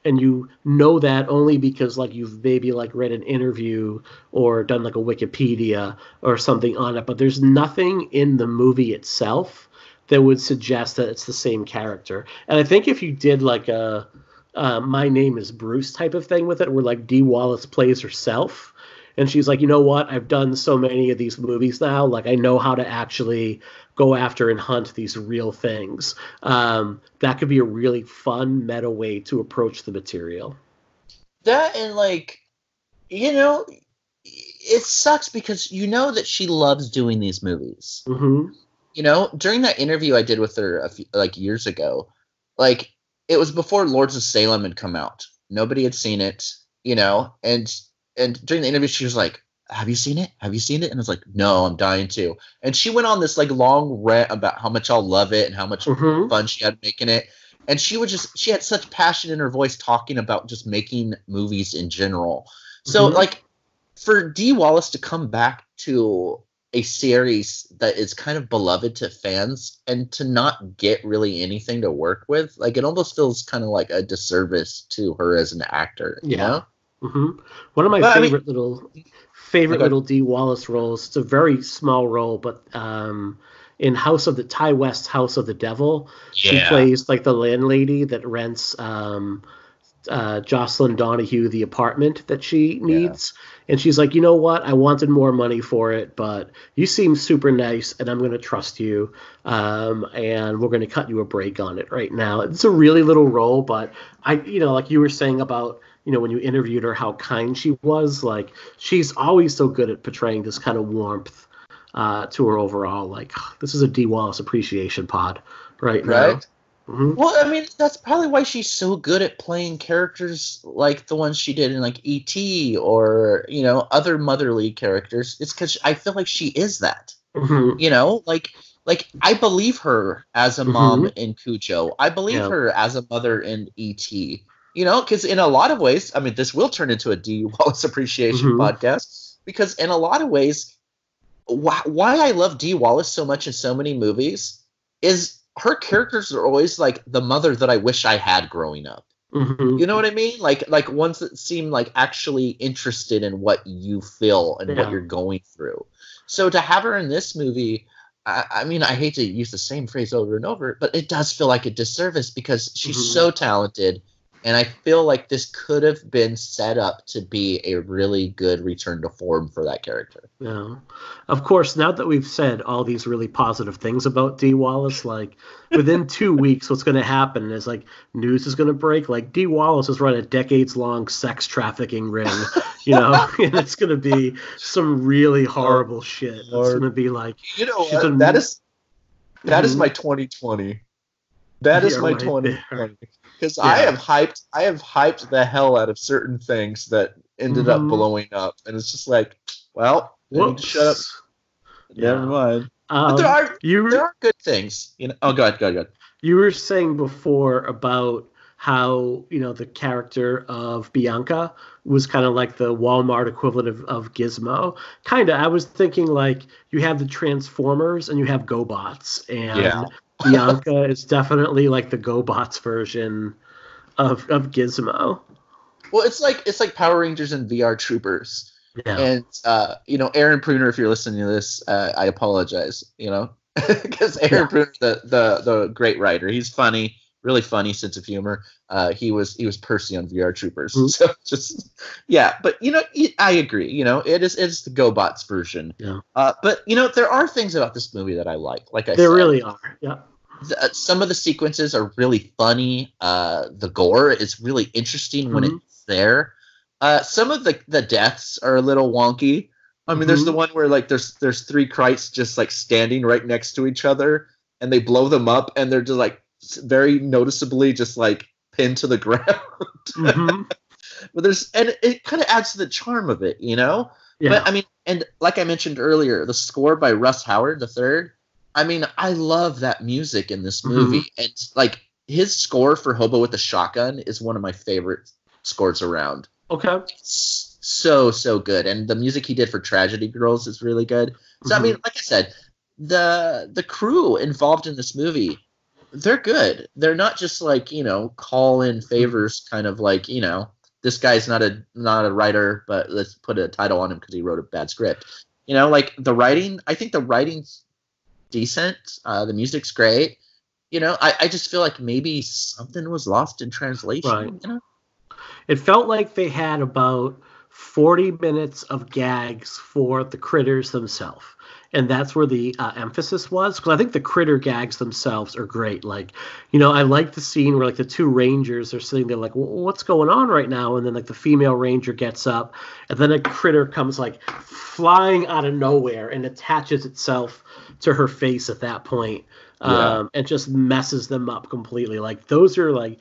And you know that only because like you've maybe like read an interview or done like a Wikipedia or something on it, but there's nothing in the movie itself that would suggest that it's the same character. And I think if you did like a My Name is Bruce type of thing with it, where like Dee Wallace plays herself, and she's like, you know what, I've done so many of these movies now, like I know how to actually go after and hunt these real things. That could be a really fun meta way to approach the material. That and like, you know, it sucks because you know that she loves doing these movies. Mm-hmm. You know, during that interview I did with her a few, like years ago, like it was before Lords of Salem had come out. Nobody had seen it, you know, and during the interview she was like, have you seen it? Have you seen it? And I was like, no, I'm dying to. And she went on this like long rant about how much I'll love it and how much fun she had making it. And she had such passion in her voice talking about just making movies in general. So like for Dee Wallace to come back to a series that is kind of beloved to fans and to not get really anything to work with, like it almost feels kind of like a disservice to her as an actor, you know? Mm-hmm. One of my favorite little Dee Wallace roles. It's a very small role, but in Ty West's House of the Devil, she plays like the landlady that rents Jocelyn Donahue the apartment that she needs. And she's like, you know what? I wanted more money for it, but you seem super nice and I'm going to trust you. And we're going to cut you a break on it right now. It's a really little role, but like you were saying about, when you interviewed her, how kind she was, like she's always so good at portraying this kind of warmth to her overall. Like, this is a Dee Wallace appreciation pod right now. Mm-hmm. Well, I mean, that's probably why she's so good at playing characters like the ones she did in like E.T. or, other motherly characters. It's because I feel like she is that, like I believe her as a mom in Cujo. I believe her as a mother in E.T., because in a lot of ways, I mean, this will turn into a Dee Wallace appreciation podcast, because in a lot of ways, why I love Dee Wallace so much in so many movies is her characters are always like the mother that I wish I had growing up. You know what I mean? Like ones that seem like actually interested in what you feel and what you're going through. So to have her in this movie, I mean, I hate to use the same phrase over and over, but it does feel like a disservice because she's so talented. And I feel like this could have been set up to be a really good return to form for that character. Yeah. Of course, now that we've said all these really positive things about Dee Wallace, like within 2 weeks, what's going to happen is like news is going to break. Like Dee Wallace has run a decades-long sex trafficking ring, and it's going to be some really horrible shit. It's going to be like, that is my 2020. That is my 2020. Because I have hyped the hell out of certain things that ended up blowing up, and it's just like, well, I need to shut up. Never mind. But there are good things. Oh, go ahead. You were saying before about how the character of Bianca was kind of like the Walmart equivalent of Gizmo. Kind of. I was thinking like you have the Transformers and you have GoBots, and Bianca is definitely like the GoBots version of Gizmo. Well, it's like Power Rangers and VR Troopers. Yeah. And Aaron Pruner, if you're listening to this, I apologize. because Aaron Bruner, the great writer, he's funny, really funny sense of humor. He was Percy on VR Troopers. Mm-hmm. So just but I agree. It's the GoBots version. Yeah. But there are things about this movie that I like. Like I said, there really are. Yeah. Some of the sequences are really funny. The gore is really interesting when it's there. Some of the deaths are a little wonky. I mean, there's the one where like there's 3 Krites just like standing right next to each other, and they blow them up, and they're just like very noticeably just like pinned to the ground. But it kind of adds to the charm of it, Yeah. But I mean, and like I mentioned earlier, the score by Russ Howard III. I mean, I love that music in this movie, and like his score for Hobo with the Shotgun is one of my favorite scores around. Okay. So good, and the music he did for Tragedy Girls is really good. So I mean, like I said, the crew involved in this movie, they're good. They're not just like call in favors, kind of like this guy's not a writer, but let's put a title on him because he wrote a bad script. Like the writing, I think the writing's decent. The music's great. I just feel like maybe something was lost in translation. Right. It felt like they had about 40 minutes of gags for the critters themselves. And that's where the emphasis was. Because I think the critter gags themselves are great. Like, I like the scene where like the 2 rangers are sitting there like, well, what's going on right now? And then like the female ranger gets up, and then a critter comes like flying out of nowhere and attaches itself to her face at that point. And just messes them up completely. Like those are like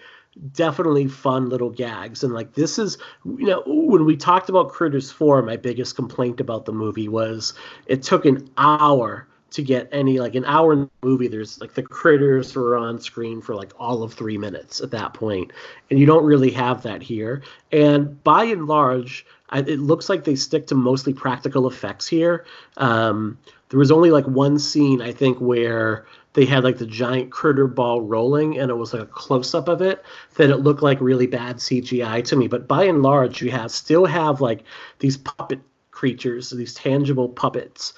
definitely fun little gags. And like this is, when we talked about Critters 4, my biggest complaint about the movie was it took an hour to get an hour in the movie. There's like the critters were on screen for like all of 3 minutes at that point, and you don't really have that here. And by and large, it looks like they stick to mostly practical effects here. There was only like one scene, I think, where they had like the giant critter ball rolling, and it was like a close-up of it that it looked like really bad CGI to me. But by and large, you still have like these puppet creatures, these tangible puppets.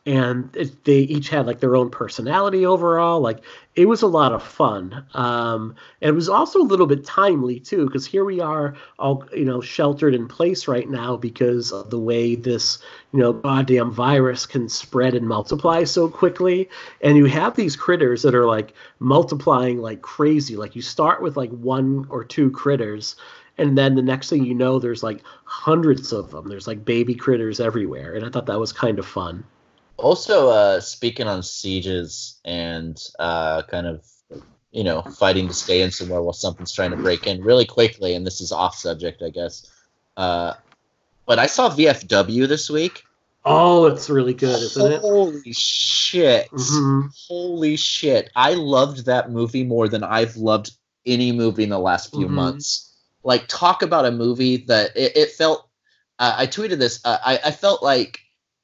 And they each had like their own personality overall. Like it was a lot of fun. And it was also a little bit timely too, because here we are all, sheltered in place right now because of the way this, goddamn virus can spread and multiply so quickly. And you have these critters that are like multiplying like crazy. Like you start with like 1 or 2 critters, and then the next thing you know, there's like hundreds of them. There's like baby critters everywhere. And I thought that was kind of fun. Also, speaking on sieges and kind of, fighting to stay in somewhere while something's trying to break in really quickly, and this is off subject, I guess. But I saw VFW this week. Oh, it's really good, isn't it? Holy shit. Mm-hmm. Holy shit. I loved that movie more than I've loved any movie in the last few months. Like, talk about a movie that it felt... I tweeted this. I felt like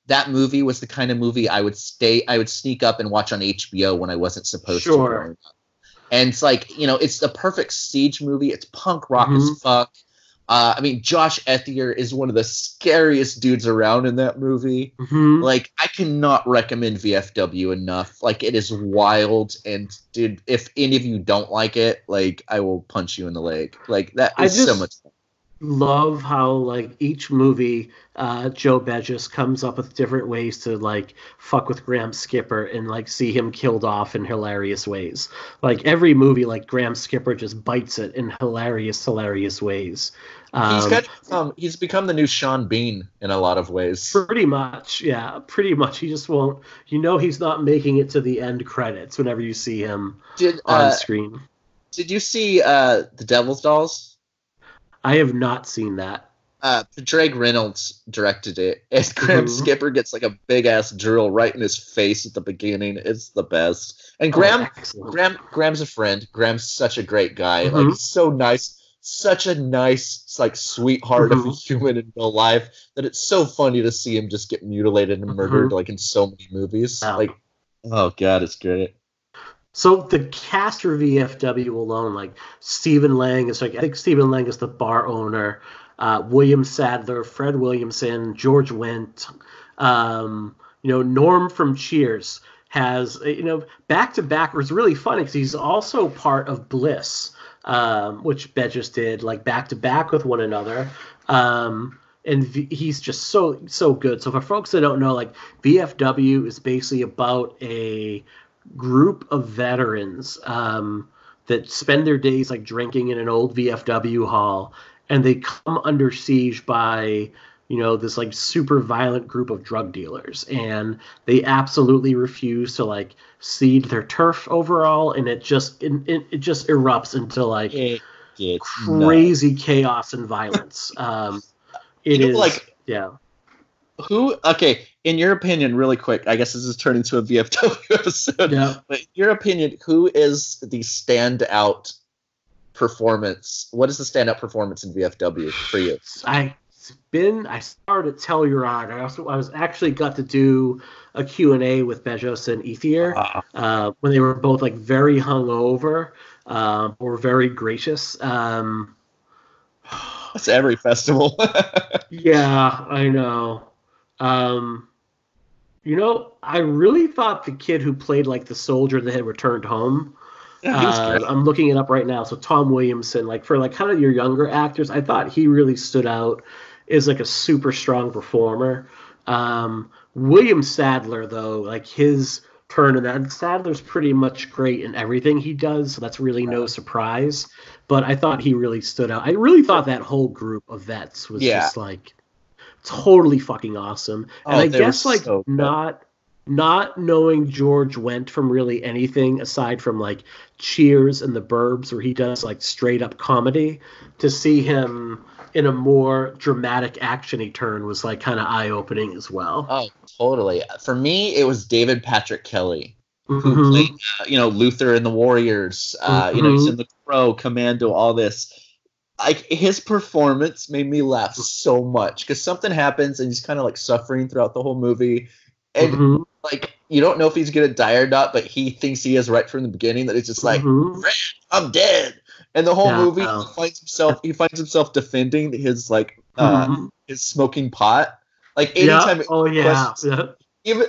that movie was the kind of movie I would sneak up and watch on HBO when I wasn't supposed to. Sure. And it's like, it's the perfect siege movie. It's punk rock as fuck. I mean, Josh Ethier is one of the scariest dudes around in that movie. Like, I cannot recommend VFW enough. Like, it is wild. And, dude, if any of you don't like it, like, I will punch you in the leg. Like, that is so much fun. Love how like each movie Joe Begis comes up with different ways to like fuck with Graham Skipper and like see him killed off in hilarious ways. Like every movie, like Graham Skipper just bites it in hilarious ways. He's become the new Sean Bean in a lot of ways. Pretty much, yeah. Pretty much. He just won't. He's not making it to the end credits whenever you see him on screen. Did you see The Devil's Dolls? I have not seen that. Drake Reynolds directed it. And Graham Skipper gets like a big ass drill right in his face at the beginning. It's the best. And Graham's a friend. Graham's such a great guy. Like he's so nice. Such a nice, like, sweetheart of a human in real life that it's so funny to see him just get mutilated and murdered like in so many movies. Wow. Like, oh god, it's great. So the cast for VFW alone, like Stephen Lang is like, I think Stephen Lang is the bar owner, William Sadler, Fred Williamson, George Wendt, Norm from Cheers has, back to back. It was really funny because he's also part of Bliss, which Bedges did like back to back with one another. And he's just so good. So for folks that don't know, like VFW is basically about a group of veterans that spend their days like drinking in an old VFW hall, and they come under siege by this like super violent group of drug dealers, and they absolutely refuse to like cede their turf overall, and it just erupts into like crazy chaos and violence. It is like, yeah. Who? Okay, in your opinion, really quick. I guess this is turning to a VFW episode. Yeah. But in your opinion, who is the standout performance? What is the standout performance in VFW for you? I started at Telluride. I was actually got to do a Q&A with Bedges and Ethier when they were both like very hungover, or very gracious. That's every festival. Yeah, I know. I really thought the kid who played like the soldier that had returned home. I'm looking it up right now. So Tom Williamson, like for like kind of your younger actors, I thought he really stood out as like a super strong performer. William Sadler, though, like his turn in that, Sadler's pretty much great in everything he does, so that's really no surprise. But I thought he really stood out. I really thought that whole group of vets was just like totally fucking awesome. And I guess like so not knowing George Wendt from really anything aside from like Cheers and The Burbs, where he does like straight up comedy, to see him in a more dramatic actiony turn was like kind of eye-opening as well. Oh, totally. For me, it was David Patrick Kelly, who played, Luther in The Warriors. He's in The Crow, Commando, all this. Like his performance made me laugh so much because something happens and he's kind of like suffering throughout the whole movie, and like you don't know if he's gonna die or not, but he thinks he is right from the beginning. That it's just like, I'm dead. And the whole movie, he finds himself defending his like his smoking pot. Like anytime, even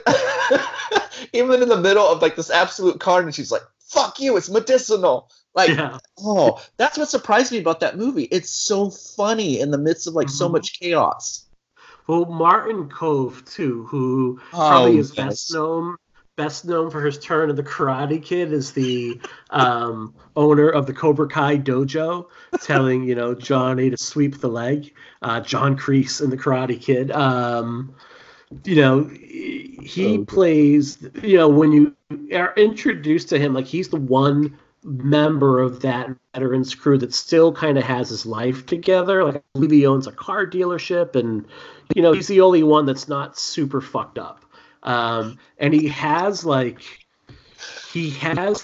even in the middle of like this absolute carnage, she's like, "Fuck you! It's medicinal." Like, that's what surprised me about that movie. It's so funny in the midst of like so much chaos. Well, Martin Kove too, who probably is best known for his turn in The Karate Kid, is the owner of the Cobra Kai dojo, telling Johnny to sweep the leg. John Kreese in The Karate Kid. He plays. When you are introduced to him, like he's the one member of that veterans crew that still kind of has his life together. Like I believe he owns a car dealership, and he's the only one that's not super fucked up. And he has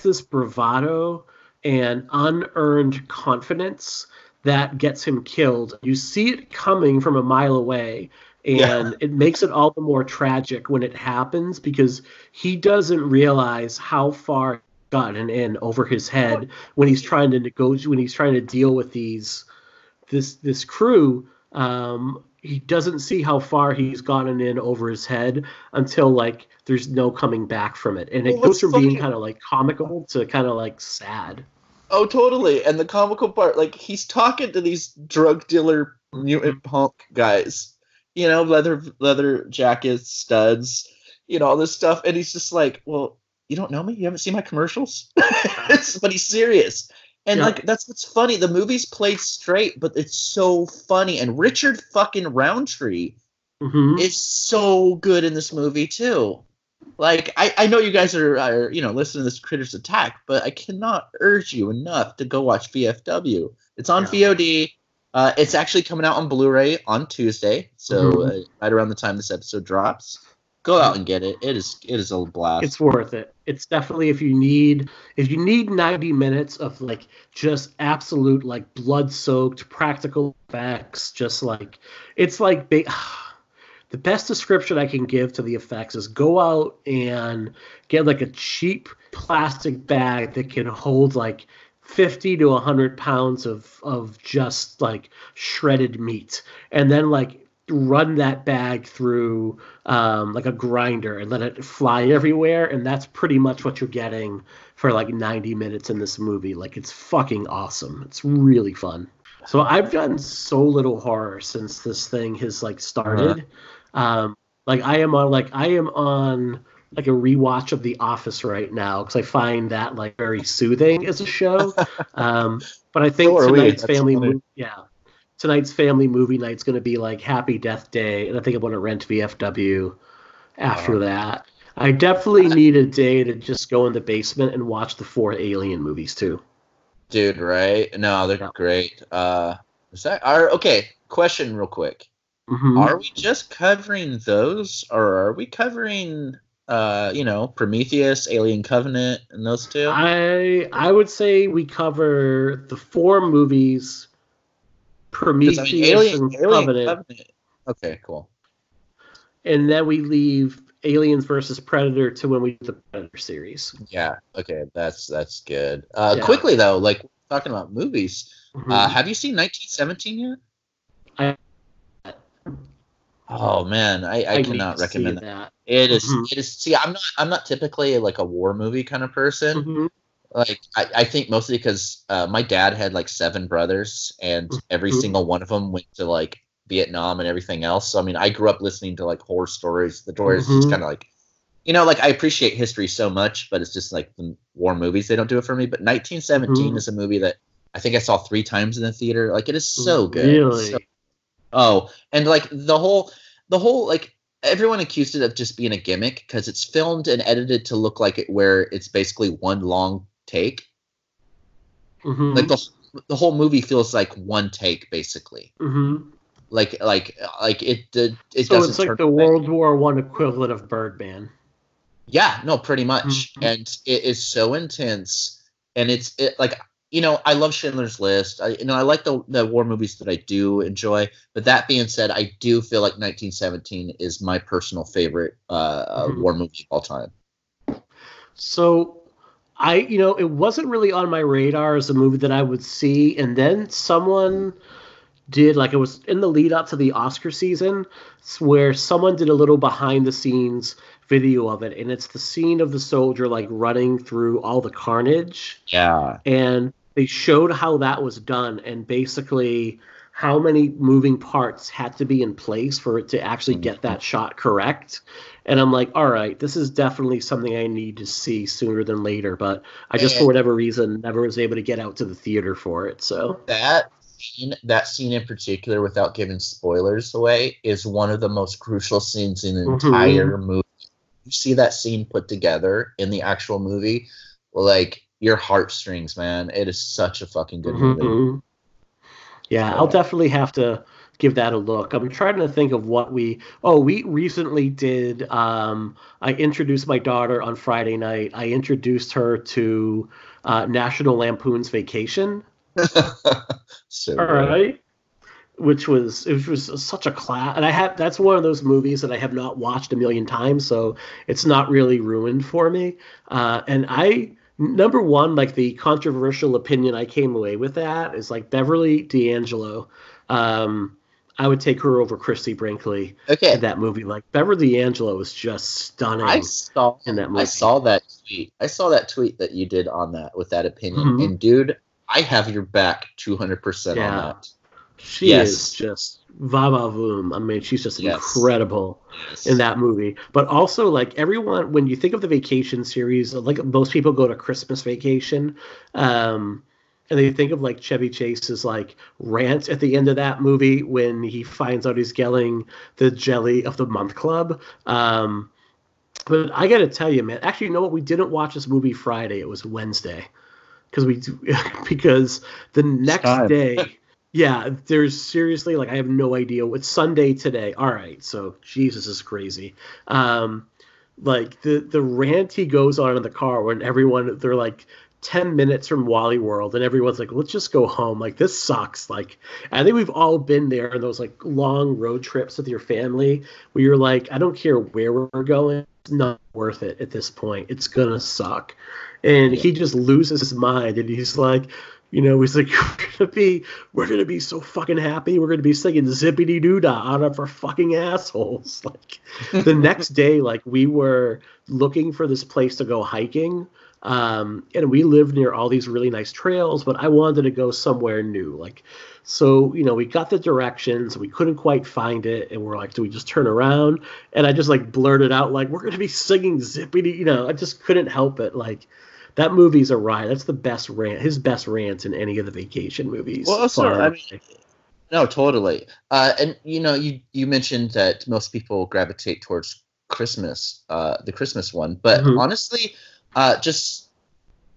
this bravado and unearned confidence that gets him killed. You see it coming from a mile away, and it makes it all the more tragic when it happens because he doesn't realize how far gotten in over his head when he's trying to negotiate, when he's trying to deal with this crew. He doesn't see how far he's gotten in over his head until like there's no coming back from it, and it goes from being kind of like comical to kind of like sad. Oh, totally. And the comical part, like he's talking to these drug dealer mutant punk guys, leather jackets, studs, all this stuff, and he's just like, well, you don't know me? You haven't seen my commercials? But he's serious. And like that's what's funny. The movie's played straight, but it's so funny. And Richard fucking Roundtree is so good in this movie too. Like I know you guys are listening to this Critters Attack, but I cannot urge you enough to go watch VFW. It's on VOD. It's actually coming out on Blu-ray on Tuesday, so right around the time this episode drops. Go out and get it. It is a blast. It's worth it. It's definitely if you need 90 minutes of like just absolute like blood-soaked practical effects, just like it's like the best description I can give to the effects is go out and get like a cheap plastic bag that can hold like 50 to 100 pounds of just like shredded meat, and then like run that bag through like a grinder and let it fly everywhere, and that's pretty much what you're getting for like 90 minutes in this movie. Like, it's fucking awesome. It's really fun. So I've done so little horror since this thing has like started. Like I am on like a rewatch of The Office right now because I find that like very soothing as a show. But I think tonight's family movie night's going to be like Happy Death Day, and I think I'm going to rent VFW after that. I definitely need a day to just go in the basement and watch the 4 Alien movies too. Dude, right? No, they're great. Okay, question real quick. Mm-hmm. Are we just covering those, or are we covering Prometheus, Alien Covenant, and those two? I would say we cover the 4 movies, Prometheus and Covenant. Okay, cool. And then we leave Aliens versus Predator to when we do the Predator series. Yeah, okay, that's good. Quickly though, like talking about movies, have you seen 1917 yet? Oh man, I cannot recommend that. It is. See, I'm not typically like a war movie kind of person. Mm-hmm. Like I think mostly because my dad had like 7 brothers, and every single one of them went to like Vietnam and everything else. So I mean, I grew up listening to like horror stories. The stories just kind of like, like I appreciate history so much, but it's just like the war movies, they don't do it for me. But 1917 is a movie that I think I saw 3 times in the theater. Like, it is so good. Really? And like the whole like, everyone accused it of just being a gimmick because it's filmed and edited to look like it, where it's basically one long take. Like the whole movie feels like one take basically. Like it so it's like the World War I equivalent of Birdman. Yeah, no, pretty much. And it is so intense, and it like, I love Schindler's List. I like the war movies that I do enjoy. But that being said, I do feel like 1917 is my personal favorite war movie of all time. So it wasn't really on my radar as a movie that I would see, and then someone did, like, it was in the lead up to the Oscar season, where someone did a little behind the scenes video of it, and it's the scene of the soldier like running through all the carnage. Yeah. And they showed how that was done, and basically how many moving parts had to be in place for it to actually get that shot correct. And I'm like, all right, this is definitely something I need to see sooner than later, but I just, for whatever reason, never was able to get out to the theater for it. So that scene in particular, without giving spoilers away, is one of the most crucial scenes in the entire movie. You see that scene put together in the actual movie, like, your heartstrings, man. It is such a fucking good movie. Yeah, I'll definitely have to give that a look. I'm trying to think of what we recently did. I introduced my daughter on Friday night. I introduced her to National Lampoon's Vacation. So all right. Which was such a class, and that's one of those movies that I have not watched a million times, so it's not really ruined for me. And number one, like, the controversial opinion I came away with that is like Beverly D'Angelo. I would take her over Christy Brinkley in that movie. Like, Beverly D'Angelo was just stunning in that movie. I saw that tweet that you did on that with that opinion, and dude, I have your back 200% on that. She is just va-va-voom. I mean, she's just incredible in that movie. But also, like, everyone, when you think of the Vacation series, like, most people go to Christmas Vacation, and they think of, like, Chevy Chase's, like, rant at the end of that movie when he finds out he's getting the Jelly of the Month Club. But I got to tell you, man, actually, you know what? We didn't watch this movie Friday. It was Wednesday. Because the next day... Yeah, there's seriously, like, I have no idea. It's Sunday today. All right, so Jesus is crazy. Like, the rant he goes on in the car when they're like 10 minutes from Wally World, and everyone's like, let's just go home. Like, this sucks. Like, I think we've all been there in those, like, long road trips with your family where you're like, I don't care where we're going. It's not worth it at this point. It's going to suck. And he just loses his mind, and he's like, You know, he's like, we're gonna be so fucking happy. We're gonna be singing zippity doo dah out of our fucking assholes. Like the next day, like we were looking for this place to go hiking, and we lived near all these really nice trails, but I wanted to go somewhere new. Like, so you know, we got the directions, we couldn't quite find it, and we're like, do we just turn around? And I just like blurted out like, we're gonna be singing zippity. You know, I just couldn't help it. Like. That movie's a riot. That's the best rant, his best rant in any of the vacation movies. Well, also, I mean, no, totally. And you know, you mentioned that most people gravitate towards Christmas, the Christmas one, but honestly, just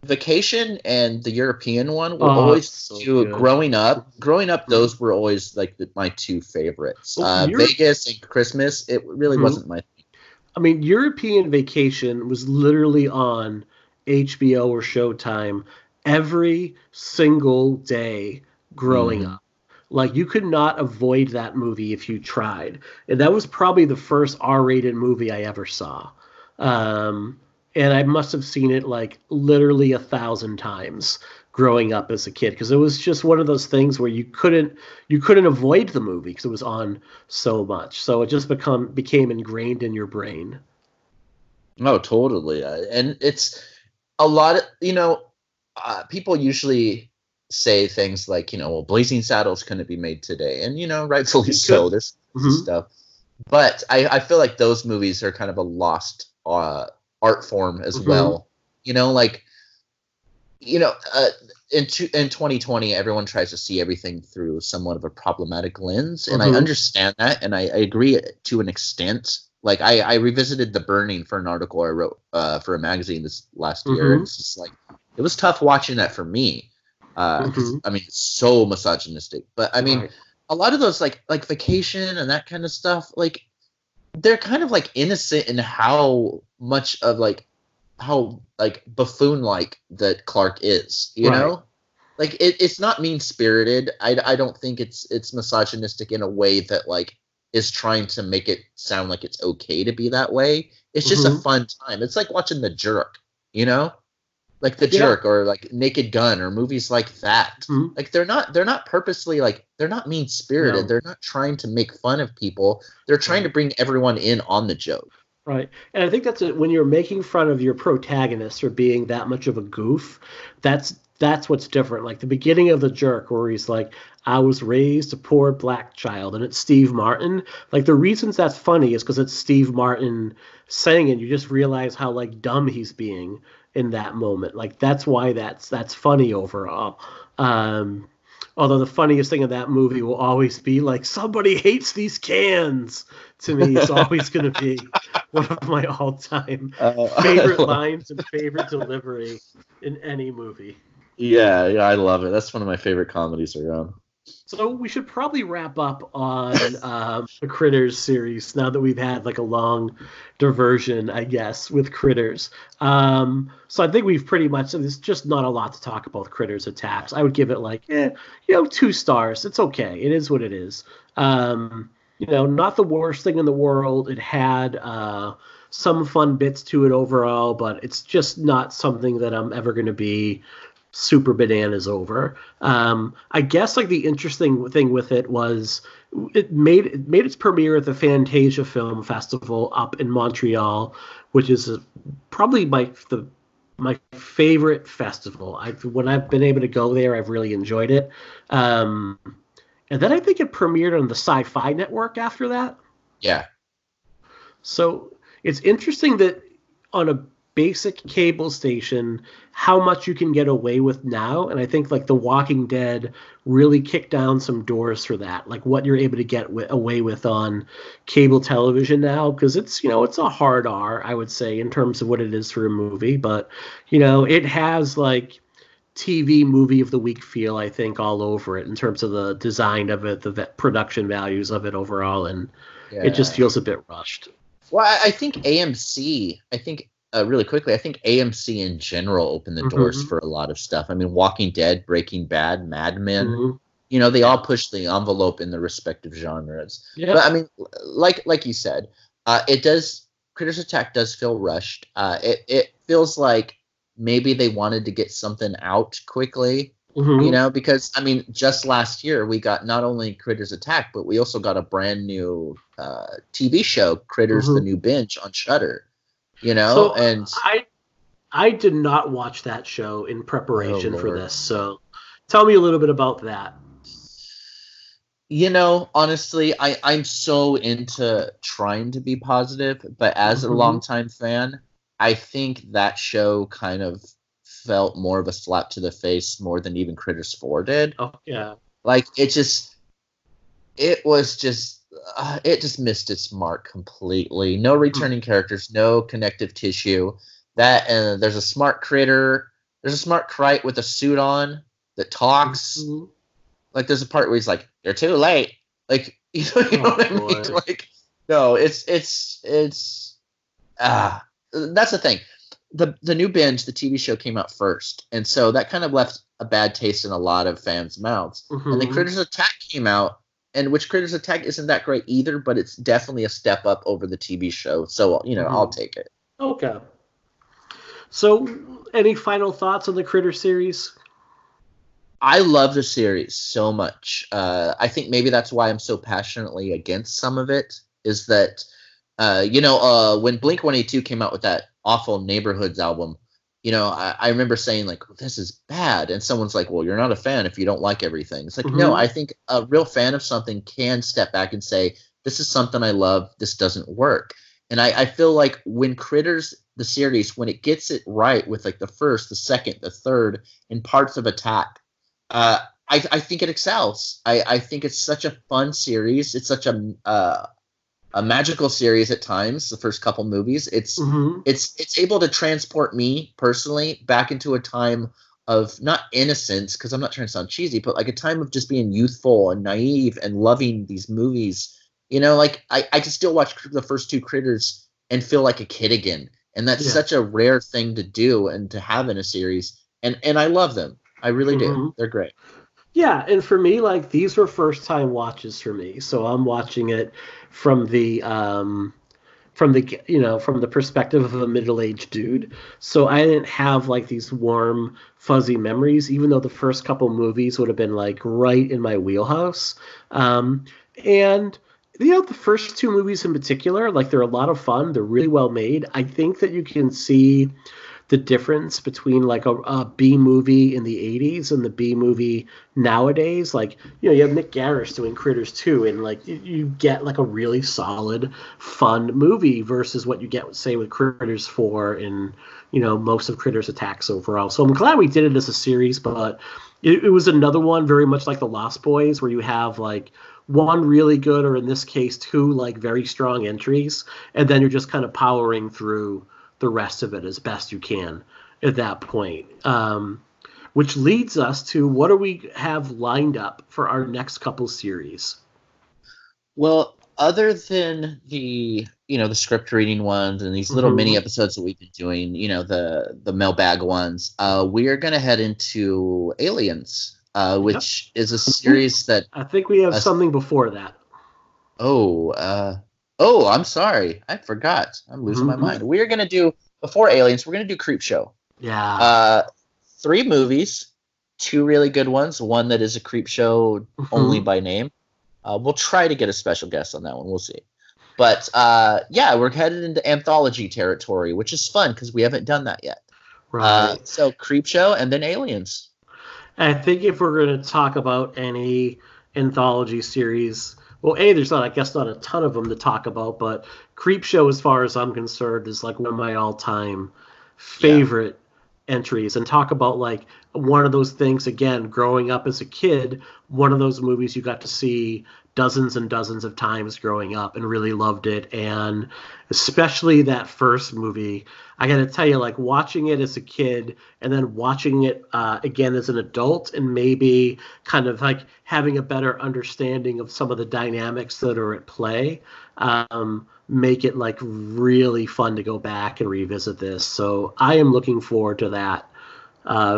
Vacation and the European one were always so growing up. Those were always like my two favorites. Vegas and Christmas, it really wasn't my thing. I mean, European Vacation was literally on HBO or Showtime every single day growing up. Like, you could not avoid that movie if you tried. And that was probably the first R-rated movie I ever saw. And I must have seen it like literally 1,000 times growing up as a kid, because it was just one of those things where you couldn't avoid the movie because it was on so much. So it just became ingrained in your brain. Oh, totally. And it's a lot of, you know, people usually say things like, you know, well, Blazing Saddles couldn't be made today. And, you know, rightfully so, there's stuff. But I feel like those movies are kind of a lost art form as well. You know, like, you know, in 2020, everyone tries to see everything through somewhat of a problematic lens. And I understand that. And I agree to an extent. Like, I revisited The Burning for an article I wrote for a magazine this last year. And it's just like, it was tough watching that for me. I mean, it's so misogynistic. But I mean, a lot of those like Vacation and that kind of stuff, like, they're kind of like innocent in how much of like how like buffoon-like that Clark is, you know? Like, it's not mean-spirited. I don't think it's misogynistic in a way that like is trying to make it sound like it's okay to be that way. It's just a fun time. It's like watching The Jerk, you know? Like The Jerk or like Naked Gun or movies like that. Like they're not purposely like, they're not mean-spirited. No. They're not trying to make fun of people. They're trying to bring everyone in on the joke. Right. And I think that's it. When you're making fun of your protagonist or being that much of a goof, that's what's different. Like the beginning of The Jerk, where he's like, I was raised a poor black child, and it's Steve Martin. Like, the reasons that's funny is because it's Steve Martin saying it. You just realize how like dumb he's being in that moment. Like, that's why that's funny overall. Although the funniest thing in that movie will always be like, somebody hates these cans. To me, it's always going to be one of my all-time favorite lines and favorite delivery in any movie. Yeah, I love it. That's one of my favorite comedies around. So we should probably wrap up on the Critters series now that we've had like a long diversion, I guess, with Critters. So I think we've pretty much, there's just not a lot to talk about Critters Attacks. I would give it like, 2 stars. It's okay. It is what it is. Not the worst thing in the world. It had some fun bits to it overall, but it's just not something that I'm ever going to be super bananas over. I guess like the interesting thing with it was it made its premiere at the Fantasia Film Festival up in Montreal, which is probably my favorite festival. When I've been able to go there, I've really enjoyed it. And then I think it premiered on the Sci-Fi Network after that. Yeah. So it's interesting that on a basic cable station, how much you can get away with now. And I think like The Walking Dead really kicked down some doors for that, like what you're able to get away with on cable television now, because it's a hard R, I would say, in terms of what it is for a movie. But it has like TV movie of the week feel, I think, all over it in terms of the design of it, the production values of it overall, and it just feels a bit rushed. Well, I think AMC, really quickly, I think AMC in general opened the doors for a lot of stuff. I mean, Walking Dead, Breaking Bad, Mad Men, they all push the envelope in the respective genres. Yeah. But I mean, like you said, Critters Attack does feel rushed. It feels like maybe they wanted to get something out quickly You know, because I mean, just last year we got not only Critters Attack, but we also got a brand new TV show, Critters: The New Binge on Shudder. You know, so and I did not watch that show in preparation for this. So tell me a little bit about that. You know, honestly, I'm so into trying to be positive, but as a longtime fan, I think that show kind of felt more of a slap to the face more than even Critters 4 did. Oh, yeah. Like, it just missed its mark completely. No returning characters, no connective tissue. That, and there's a smart critter. There's a smart Krite with a suit on that talks. Like, there's a part where he's like, "You're too late." Like, you know what I mean? Like, no, that's the thing. The new Binge, the TV show, came out first, and so that kind of left a bad taste in a lot of fans' mouths. And then Critters Attack came out, and which Critters Attack isn't that great either, but it's definitely a step up over the TV show. So, you know, I'll take it. Okay. So, any final thoughts on the Critter series? I love the series so much. I think maybe that's why I'm so passionately against some of it, is that, when Blink-182 came out with that awful Neighborhoods album, you know, I remember saying, like, this is bad. And someone's like, well, you're not a fan if you don't like everything. It's like, no, I think a real fan of something can step back and say, this is something I love. This doesn't work. And I feel like when Critters, the series, when it gets it right with, like, the first, the second, the third, and parts of Attack, I think it excels. I think it's such a fun series. It's such a magical series at times. The first couple movies, it's able to transport me personally back into a time of not innocence, because I'm not trying to sound cheesy, but like a time of just being youthful and naive and loving these movies. You know, like I can still watch the first two Critters and feel like a kid again, and that's such a rare thing to do and to have in a series. And I love them. I really do. They're great. Yeah, and for me, like, these were first time watches for me. So I'm watching it from the perspective of a middle-aged dude. So I didn't have like these warm, fuzzy memories, even though the first couple movies would have been like right in my wheelhouse. And you know, the first two movies in particular, like, they're a lot of fun. They're really well made. I think that you can see the difference between like a B movie in the 80s and the B movie nowadays. Like, you know, you have Mick Garris doing Critters 2, and like you get like a really solid, fun movie versus what you get, say, with Critters 4 and, you know, most of Critters Attacks overall. So I'm glad we did it as a series, but it was another one very much like The Lost Boys, where you have like one really good, or in this case, two like very strong entries, and then you're just kind of powering through the rest of it as best you can at that point. Which leads us to, what do we have lined up for our next couple series? Well, other than the script reading ones and these little mini episodes that we've been doing, you know, the mailbag ones, we are going to head into Aliens, which is a series that I think we have something before that. Oh, I'm sorry. I forgot. I'm losing my mind. We are going to do, before Aliens, we're going to do Creepshow. Yeah. 3 movies, 2 really good ones, one that is a Creepshow only by name. We'll try to get a special guest on that one. We'll see. But, we're headed into anthology territory, which is fun because we haven't done that yet. Right. So Creepshow and then Aliens. I think if we're going to talk about any anthology series, well, there's not a ton of them to talk about, but Creepshow, as far as I'm concerned, is like one of my all-time favorite entries. And talk about like one of those things, again, growing up as a kid, one of those movies you got to see dozens and dozens of times growing up and really loved it. And especially that first movie, I got to tell you, like, watching it as a kid and then watching it again as an adult, and maybe kind of like having a better understanding of some of the dynamics that are at play, make it like really fun to go back and revisit this. So I am looking forward to that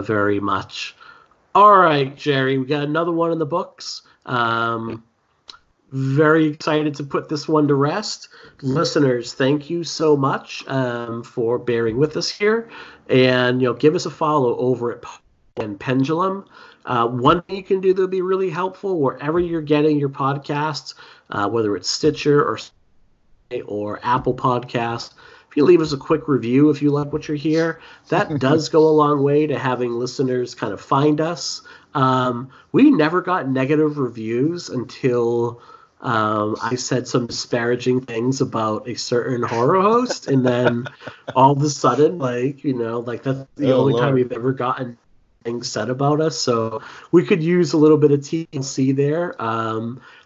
very much. All right, Jerry, we got another one in the books. Very excited to put this one to rest. Listeners, thank you so much for bearing with us here. And, you know, give us a follow over at and Pendulum. One thing you can do that would be really helpful, wherever you're getting your podcasts, whether it's Stitcher or Apple Podcasts, if you leave us a quick review if you like what you hear, that does go a long way to having listeners kind of find us. We never got negative reviews until I said some disparaging things about a certain horror host, and then all of a sudden, that's the only time we've ever gotten things said about us. So we could use a little bit of TLC there.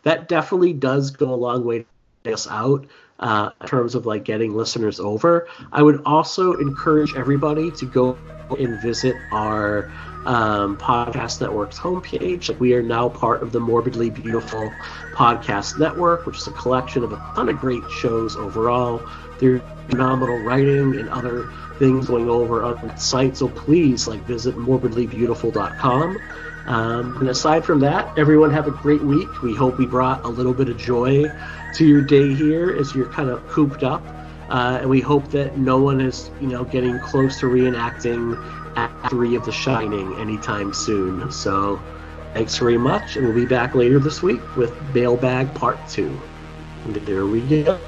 That definitely does go a long way to get us out in terms of getting listeners over. I would also encourage everybody to go and visit our Podcast Network's homepage. We are now part of the Morbidly Beautiful Podcast Network, which is a collection of a ton of great shows overall. There's phenomenal writing and other things going over on the site, so please visit morbidlybeautiful.com. And aside from that, everyone have a great week. We hope we brought a little bit of joy to your day here as you're kind of cooped up, and we hope that no one is getting close to reenacting Act 3 of The Shining anytime soon. So thanks very much, and we'll be back later this week with Mailbag Part 2. And there we go.